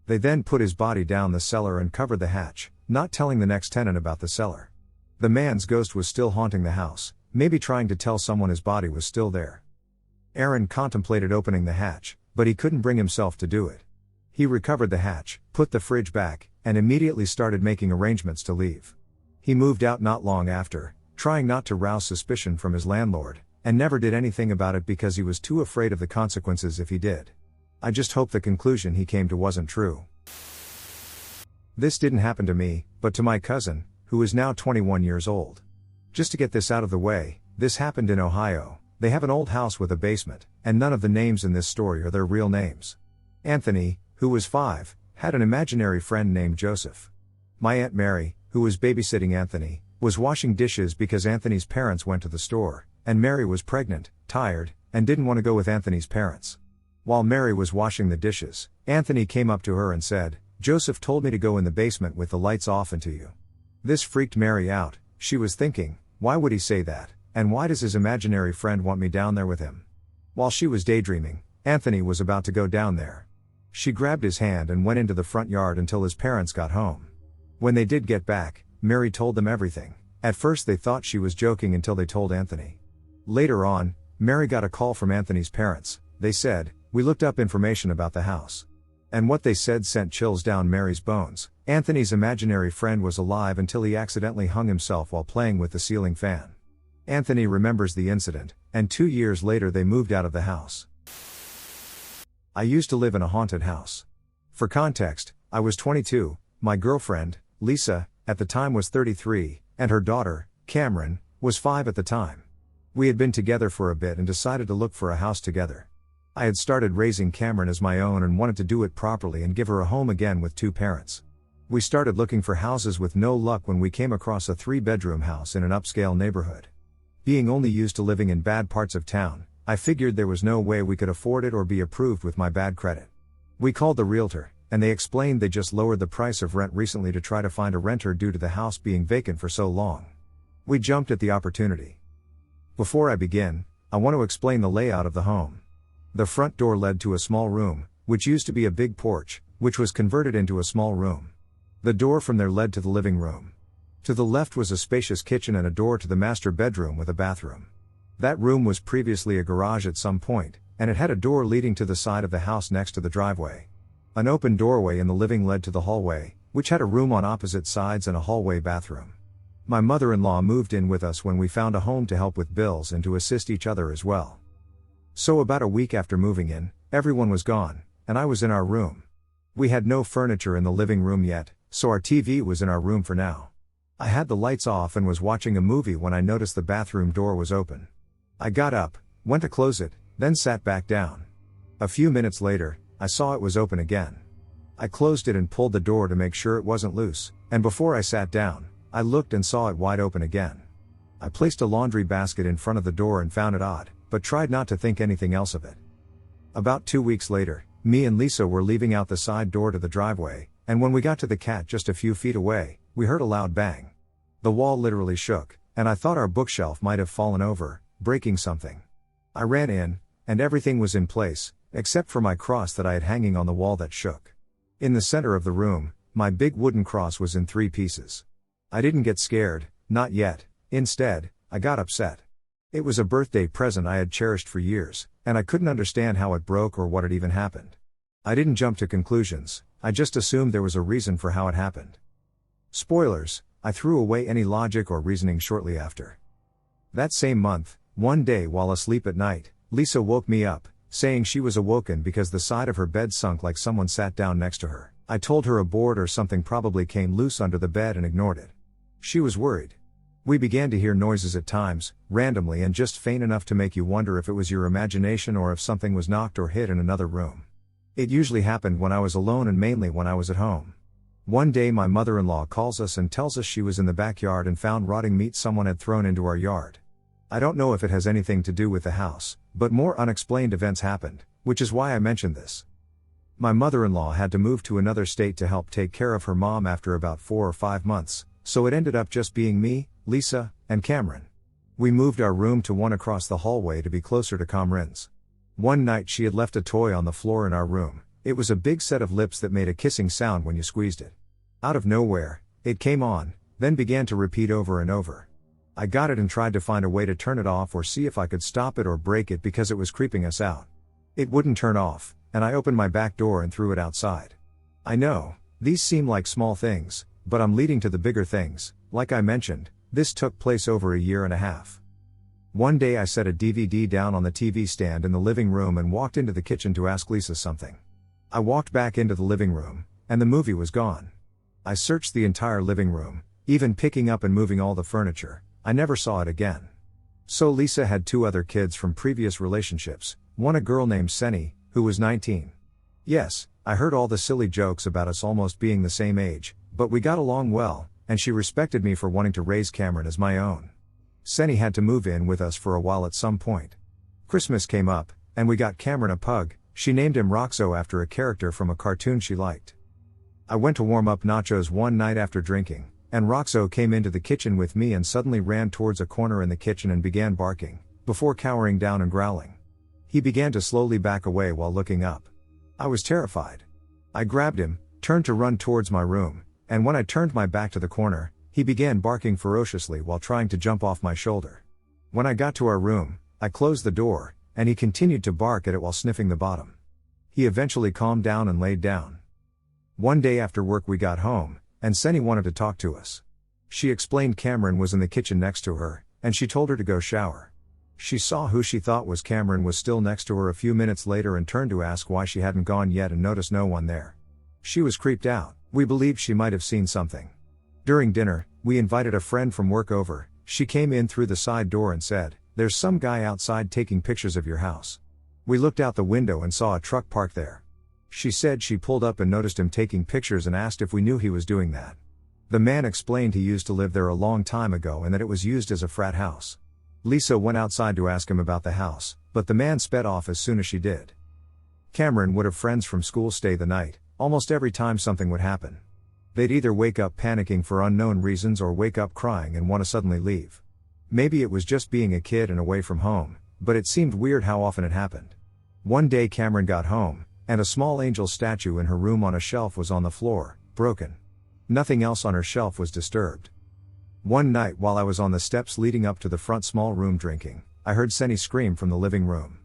S1: They then put his body down the cellar and covered the hatch, not telling the next tenant about the cellar. The man's ghost was still haunting the house, maybe trying to tell someone his body was still there. Aaron contemplated opening the hatch, but he couldn't bring himself to do it. He recovered the hatch, put the fridge back, and immediately started making arrangements to leave. He moved out not long after, trying not to rouse suspicion from his landlord, and never did anything about it because he was too afraid of the consequences if he did. I just hope the conclusion he came to wasn't true. This didn't happen to me, but to my cousin, who is now 21 years old. Just to get this out of the way, this happened in Ohio. They have an old house with a basement, and none of the names in this story are their real names. Anthony, who was 5, had an imaginary friend named Joseph. My Aunt Mary, who was babysitting Anthony, was washing dishes because Anthony's parents went to the store, and Mary was pregnant, tired, and didn't want to go with Anthony's parents. While Mary was washing the dishes, Anthony came up to her and said, "Joseph told me to go in the basement with the lights off and to you." This freaked Mary out. She was thinking, why would he say that? And why does his imaginary friend want me down there with him? While she was daydreaming, Anthony was about to go down there. She grabbed his hand and went into the front yard until his parents got home. When they did get back, Mary told them everything. At first they thought she was joking until they told Anthony. Later on, Mary got a call from Anthony's parents. They said, "We looked up information about the house." And what they said sent chills down Mary's bones. Anthony's imaginary friend was alive until he accidentally hung himself while playing with the ceiling fan. Anthony remembers the incident, and 2 years later they moved out of the house. I used to live in a haunted house. For context, I was 22, my girlfriend, Lisa, at the time was 33, and her daughter, Cameron, was 5 at the time. We had been together for a bit and decided to look for a house together. I had started raising Cameron as my own and wanted to do it properly and give her a home again with 2 parents. We started looking for houses with no luck when we came across a 3-bedroom house in an upscale neighborhood. Being only used to living in bad parts of town, I figured there was no way we could afford it or be approved with my bad credit. We called the realtor, and they explained they just lowered the price of rent recently to try to find a renter due to the house being vacant for so long. We jumped at the opportunity. Before I begin, I want to explain the layout of the home. The front door led to a small room, which used to be a big porch, which was converted into a small room. The door from there led to the living room. To the left was a spacious kitchen and a door to the master bedroom with a bathroom. That room was previously a garage at some point, and it had a door leading to the side of the house next to the driveway. An open doorway in the living led to the hallway, which had a room on opposite sides and a hallway bathroom. My mother-in-law moved in with us when we found a home to help with bills and to assist each other as well. So about a week after moving in, everyone was gone, and I was in our room. We had no furniture in the living room yet, so our TV was in our room for now. I had the lights off and was watching a movie when I noticed the bathroom door was open. I got up, went to close it, then sat back down. A few minutes later, I saw it was open again. I closed it and pulled the door to make sure it wasn't loose, and before I sat down, I looked and saw it wide open again. I placed a laundry basket in front of the door and found it odd, but tried not to think anything else of it. About 2 weeks later, me and Lisa were leaving out the side door to the driveway, and when we got to the cat just a few feet away, we heard a loud bang. The wall literally shook, and I thought our bookshelf might have fallen over, breaking something. I ran in, and everything was in place, except for my cross that I had hanging on the wall that shook. In the center of the room, my big wooden cross was in 3 pieces. I didn't get scared, not yet. Instead, I got upset. It was a birthday present I had cherished for years, and I couldn't understand how it broke or what had even happened. I didn't jump to conclusions, I just assumed there was a reason for how it happened. Spoilers, I threw away any logic or reasoning shortly after. That same month, one day while asleep at night, Lisa woke me up, saying she was awoken because the side of her bed sunk like someone sat down next to her. I told her a board or something probably came loose under the bed and ignored it. She was worried. We began to hear noises at times, randomly and just faint enough to make you wonder if it was your imagination or if something was knocked or hit in another room. It usually happened when I was alone and mainly when I was at home. One day my mother-in-law calls us and tells us she was in the backyard and found rotting meat someone had thrown into our yard. I don't know if it has anything to do with the house, but more unexplained events happened, which is why I mentioned this. My mother-in-law had to move to another state to help take care of her mom after about 4 or 5 months, so it ended up just being me, Lisa, and Cameron. We moved our room to one across the hallway to be closer to Cameron's. One night she had left a toy on the floor in our room. It was a big set of lips that made a kissing sound when you squeezed it. Out of nowhere, it came on, then began to repeat over and over. I got it and tried to find a way to turn it off or see if I could stop it or break it because it was creeping us out. It wouldn't turn off, and I opened my back door and threw it outside. I know, these seem like small things, but I'm leading to the bigger things. Like I mentioned, this took place over a year and a half. One day I set a DVD down on the TV stand in the living room and walked into the kitchen to ask Lisa something. I walked back into the living room, and the movie was gone. I searched the entire living room, even picking up and moving all the furniture. I never saw it again. So Lisa had 2 other kids from previous relationships, one a girl named Senny, who was 19. Yes, I heard all the silly jokes about us almost being the same age, but we got along well, and she respected me for wanting to raise Cameron as my own. Senny had to move in with us for a while at some point. Christmas came up, and we got Cameron a pug. She named him Roxo after a character from a cartoon she liked. I went to warm up nachos one night after drinking, and Roxo came into the kitchen with me and suddenly ran towards a corner in the kitchen and began barking, before cowering down and growling. He began to slowly back away while looking up. I was terrified. I grabbed him, turned to run towards my room, and when I turned my back to the corner, he began barking ferociously while trying to jump off my shoulder. When I got to our room, I closed the door, and he continued to bark at it while sniffing the bottom. He eventually calmed down and laid down. One day after work we got home, and Senny wanted to talk to us. She explained Cameron was in the kitchen next to her, and she told her to go shower. She saw who she thought was Cameron was still next to her a few minutes later and turned to ask why she hadn't gone yet and noticed no one there. She was creeped out. We believed she might have seen something. During dinner, we invited a friend from work over. She came in through the side door and said, "There's some guy outside taking pictures of your house." We looked out the window and saw a truck parked there. She said she pulled up and noticed him taking pictures and asked if we knew he was doing that. The man explained he used to live there a long time ago and that it was used as a frat house. Lisa went outside to ask him about the house, but the man sped off as soon as she did. Cameron would have friends from school stay the night, almost every time something would happen. They'd either wake up panicking for unknown reasons or wake up crying and want to suddenly leave. Maybe it was just being a kid and away from home, but it seemed weird how often it happened. One day Cameron got home, and a small angel statue in her room on a shelf was on the floor, broken. Nothing else on her shelf was disturbed. One night while I was on the steps leading up to the front small room drinking, I heard Senny scream from the living room.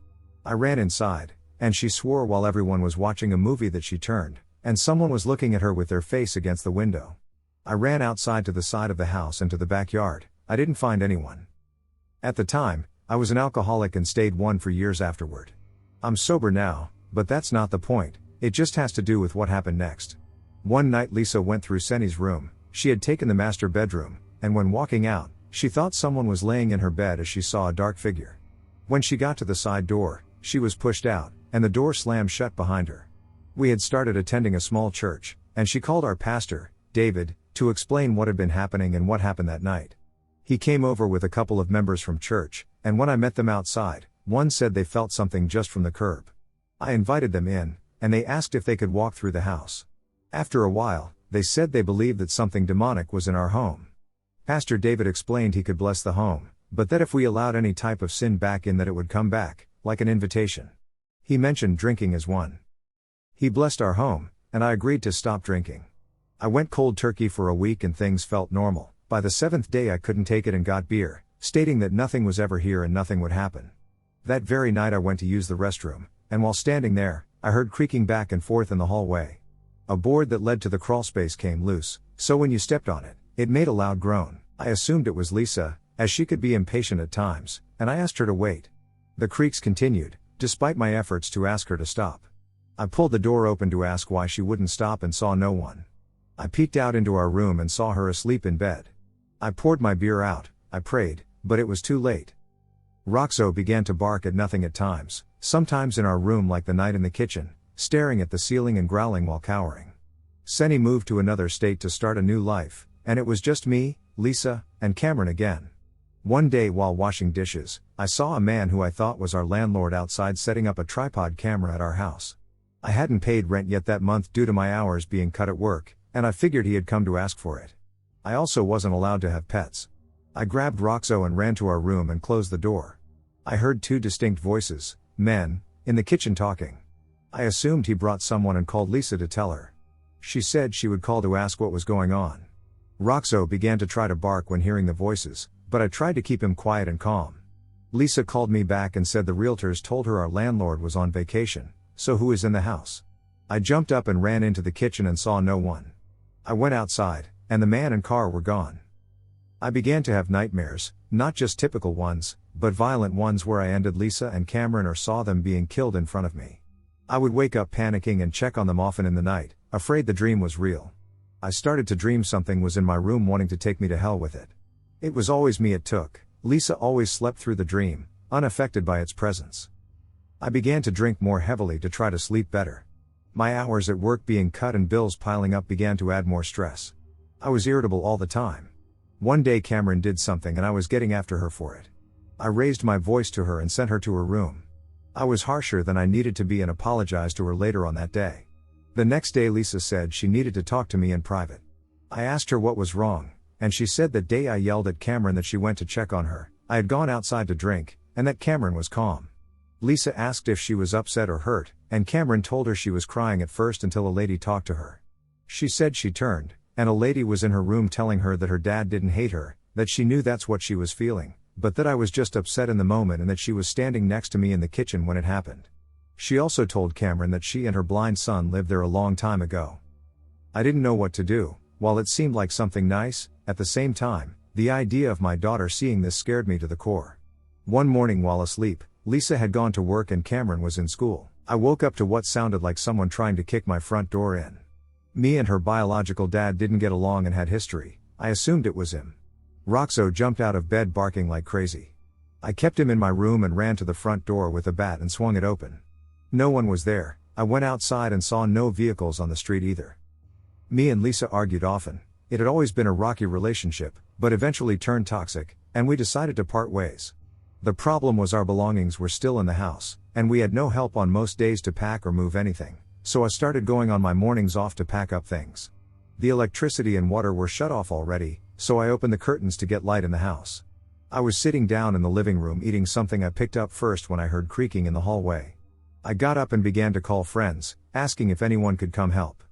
S1: I ran inside, and she swore while everyone was watching a movie that she turned, and someone was looking at her with their face against the window. I ran outside to the side of the house and to the backyard. I didn't find anyone. At the time, I was an alcoholic and stayed one for years afterward. I'm sober now, but that's not the point, it just has to do with what happened next. One night Lisa went through Senny's room. She had taken the master bedroom, and when walking out, she thought someone was laying in her bed as she saw a dark figure. When she got to the side door, she was pushed out, and the door slammed shut behind her. We had started attending a small church, and she called our pastor, David, to explain what had been happening and what happened that night. He came over with a couple of members from church, and when I met them outside, one said they felt something just from the curb. I invited them in, and they asked if they could walk through the house. After a while, they said they believed that something demonic was in our home. Pastor David explained he could bless the home, but that if we allowed any type of sin back in that it would come back, like an invitation. He mentioned drinking as one. He blessed our home, and I agreed to stop drinking. I went cold turkey for a week and things felt normal. By the 7th day I couldn't take it and got beer, stating that nothing was ever here and nothing would happen. That very night I went to use the restroom, and while standing there, I heard creaking back and forth in the hallway. A board that led to the crawlspace came loose, so when you stepped on it, it made a loud groan. I assumed it was Lisa, as she could be impatient at times, and I asked her to wait. The creaks continued, despite my efforts to ask her to stop. I pulled the door open to ask why she wouldn't stop and saw no one. I peeked out into our room and saw her asleep in bed. I poured my beer out, I prayed, but it was too late. Roxo began to bark at nothing at times, sometimes in our room like the night in the kitchen, staring at the ceiling and growling while cowering. Senny moved to another state to start a new life, and it was just me, Lisa, and Cameron again. One day while washing dishes, I saw a man who I thought was our landlord outside setting up a tripod camera at our house. I hadn't paid rent yet that month due to my hours being cut at work, and I figured he had come to ask for it. I also wasn't allowed to have pets. I grabbed Roxo and ran to our room and closed the door. I heard two distinct voices, men, in the kitchen talking. I assumed he brought someone and called Lisa to tell her. She said she would call to ask what was going on. Roxo began to try to bark when hearing the voices, but I tried to keep him quiet and calm. Lisa called me back and said the realtors told her our landlord was on vacation, so who is in the house? I jumped up and ran into the kitchen and saw no one. I went outside, and the man and car were gone. I began to have nightmares, not just typical ones, but violent ones where I ended Lisa and Cameron or saw them being killed in front of me. I would wake up panicking and check on them often in the night, afraid the dream was real. I started to dream something was in my room wanting to take me to hell with it. It was always me it took. Lisa always slept through the dream, unaffected by its presence. I began to drink more heavily to try to sleep better. My hours at work being cut and bills piling up began to add more stress. I was irritable all the time. One day Cameron did something and I was getting after her for it. I raised my voice to her and sent her to her room. I was harsher than I needed to be and apologized to her later on that day. The next day Lisa said she needed to talk to me in private. I asked her what was wrong, and she said that day I yelled at Cameron that she went to check on her, I had gone outside to drink, and that Cameron was calm. Lisa asked if she was upset or hurt, and Cameron told her she was crying at first until a lady talked to her. She said she turned, and a lady was in her room telling her that her dad didn't hate her, that she knew that's what she was feeling, but that I was just upset in the moment and that she was standing next to me in the kitchen when it happened. She also told Cameron that she and her blind son lived there a long time ago. I didn't know what to do. While it seemed like something nice, at the same time, the idea of my daughter seeing this scared me to the core. One morning while asleep, Lisa had gone to work and Cameron was in school. I woke up to what sounded like someone trying to kick my front door in. Me and her biological dad didn't get along and had history. I assumed it was him. Roxo jumped out of bed barking like crazy. I kept him in my room and ran to the front door with a bat and swung it open. No one was there. I went outside and saw no vehicles on the street either. Me and Lisa argued often. It had always been a rocky relationship, but eventually turned toxic, and we decided to part ways. The problem was our belongings were still in the house, and we had no help on most days to pack or move anything, so I started going on my mornings off to pack up things. The electricity and water were shut off already, so I opened the curtains to get light in the house. I was sitting down in the living room eating something I picked up first when I heard creaking in the hallway. I got up and began to call friends, asking if anyone could come help.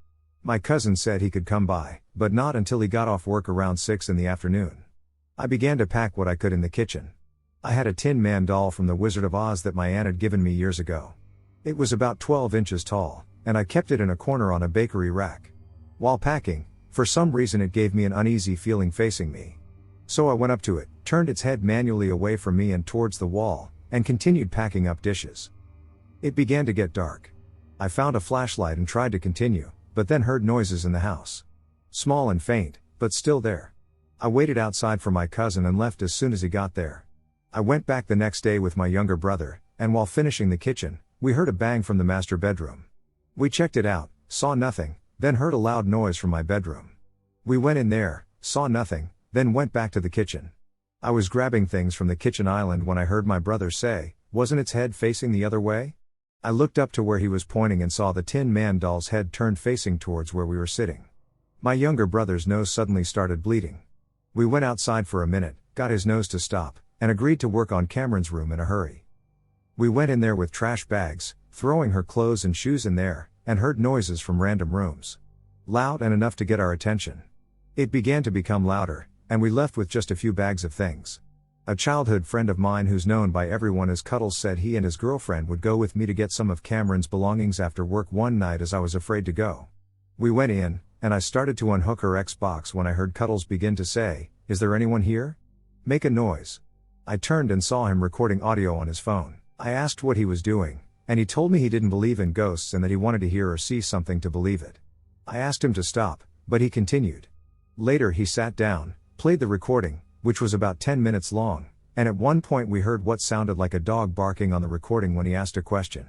S1: My cousin said he could come by, but not until he got off work around 6 in the afternoon. I began to pack what I could in the kitchen. I had a Tin Man doll from the Wizard of Oz that my aunt had given me years ago. It was about 12 inches tall, and I kept it in a corner on a bakery rack. While packing, for some reason it gave me an uneasy feeling facing me. So I went up to it, turned its head manually away from me and towards the wall, and continued packing up dishes. It began to get dark. I found a flashlight and tried to continue, but then heard noises in the house. Small and faint, but still there. I waited outside for my cousin and left as soon as he got there. I went back the next day with my younger brother, and while finishing the kitchen, we heard a bang from the master bedroom. We checked it out, saw nothing, then heard a loud noise from my bedroom. We went in there, saw nothing, then went back to the kitchen. I was grabbing things from the kitchen island when I heard my brother say, "Wasn't its head facing the other way?" I looked up to where he was pointing and saw the Tin Man doll's head turned facing towards where we were sitting. My younger brother's nose suddenly started bleeding. We went outside for a minute, got his nose to stop, and agreed to work on Cameron's room in a hurry. We went in there with trash bags, throwing her clothes and shoes in there, and heard noises from random rooms. Loud and enough to get our attention. It began to become louder, and we left with just a few bags of things. A childhood friend of mine who's known by everyone as Cuddles said he and his girlfriend would go with me to get some of Cameron's belongings after work one night as I was afraid to go. We went in, and I started to unhook her Xbox when I heard Cuddles begin to say, "Is there anyone here? Make a noise." I turned and saw him recording audio on his phone. I asked what he was doing, and he told me he didn't believe in ghosts and that he wanted to hear or see something to believe it. I asked him to stop, but he continued. Later he sat down, played the recording, which was about 10 minutes long, and at one point we heard what sounded like a dog barking on the recording when he asked a question.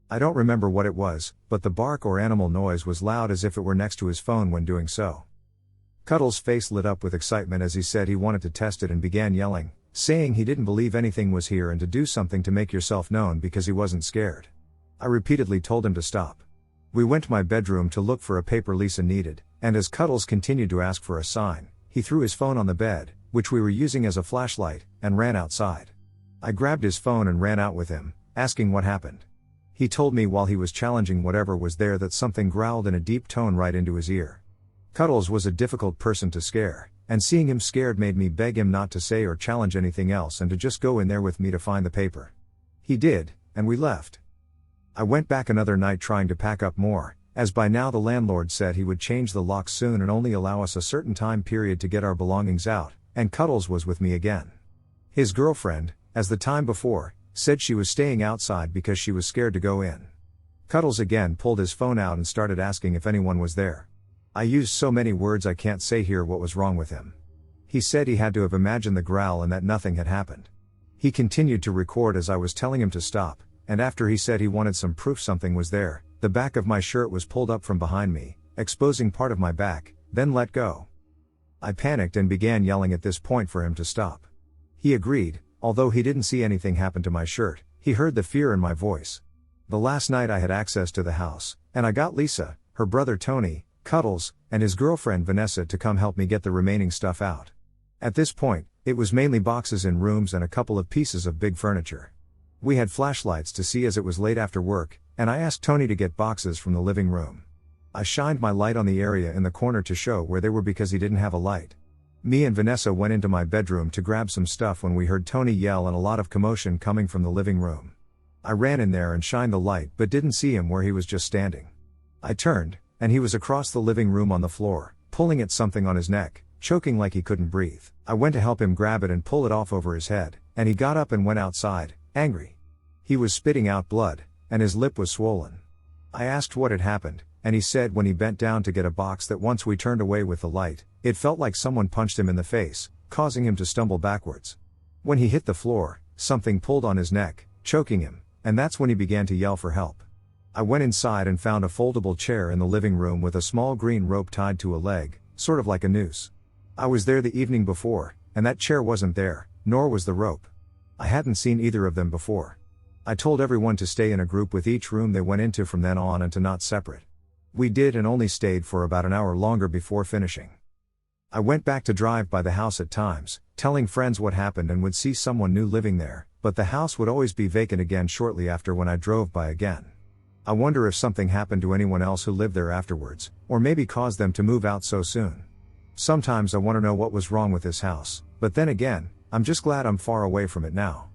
S1: I don't remember what it was, but the bark or animal noise was loud as if it were next to his phone when doing so. Cuddles' face lit up with excitement as he said he wanted to test it and began yelling, saying he didn't believe anything was here and to do something to make yourself known because he wasn't scared. I repeatedly told him to stop. We went to my bedroom to look for a paper Lisa needed, and as Cuddles continued to ask for a sign, he threw his phone on the bed, which we were using as a flashlight, and ran outside. I grabbed his phone and ran out with him, asking what happened. He told me while he was challenging whatever was there that something growled in a deep tone right into his ear. Cuddles was a difficult person to scare, and seeing him scared made me beg him not to say or challenge anything else and to just go in there with me to find the paper. He did, and we left. I went back another night trying to pack up more, as by now the landlord said he would change the locks soon and only allow us a certain time period to get our belongings out, and Cuddles was with me again. His girlfriend, as the time before, said she was staying outside because she was scared to go in. Cuddles again pulled his phone out and started asking if anyone was there. I used so many words I can't say here what was wrong with him. He said he had to have imagined the growl and that nothing had happened. He continued to record as I was telling him to stop, and after he said he wanted some proof something was there, the back of my shirt was pulled up from behind me, exposing part of my back, then let go. I panicked and began yelling at this point for him to stop. He agreed, although he didn't see anything happen to my shirt, he heard the fear in my voice. The last night I had access to the house, and I got Lisa, her brother Tony, Cuddles, and his girlfriend Vanessa to come help me get the remaining stuff out. At this point, it was mainly boxes in rooms and a couple of pieces of big furniture. We had flashlights to see as it was late after work, and I asked Tony to get boxes from the living room. I shined my light on the area in the corner to show where they were because he didn't have a light. Me and Vanessa went into my bedroom to grab some stuff when we heard Tony yell and a lot of commotion coming from the living room. I ran in there and shined the light but didn't see him where he was just standing. I turned, and he was across the living room on the floor, pulling at something on his neck, choking like he couldn't breathe. I went to help him grab it and pull it off over his head, and he got up and went outside, angry. He was spitting out blood, and his lip was swollen. I asked what had happened, and he said when he bent down to get a box that once we turned away with the light, it felt like someone punched him in the face, causing him to stumble backwards. When he hit the floor, something pulled on his neck, choking him, and that's when he began to yell for help. I went inside and found a foldable chair in the living room with a small green rope tied to a leg, sort of like a noose. I was there the evening before, and that chair wasn't there, nor was the rope. I hadn't seen either of them before. I told everyone to stay in a group with each room they went into from then on and to not separate. We did and only stayed for about an hour longer before finishing. I went back to drive by the house at times, telling friends what happened and would see someone new living there, but the house would always be vacant again shortly after when I drove by again. I wonder if something happened to anyone else who lived there afterwards, or maybe caused them to move out so soon. Sometimes I want to know what was wrong with this house, but then again, I'm just glad I'm far away from it now.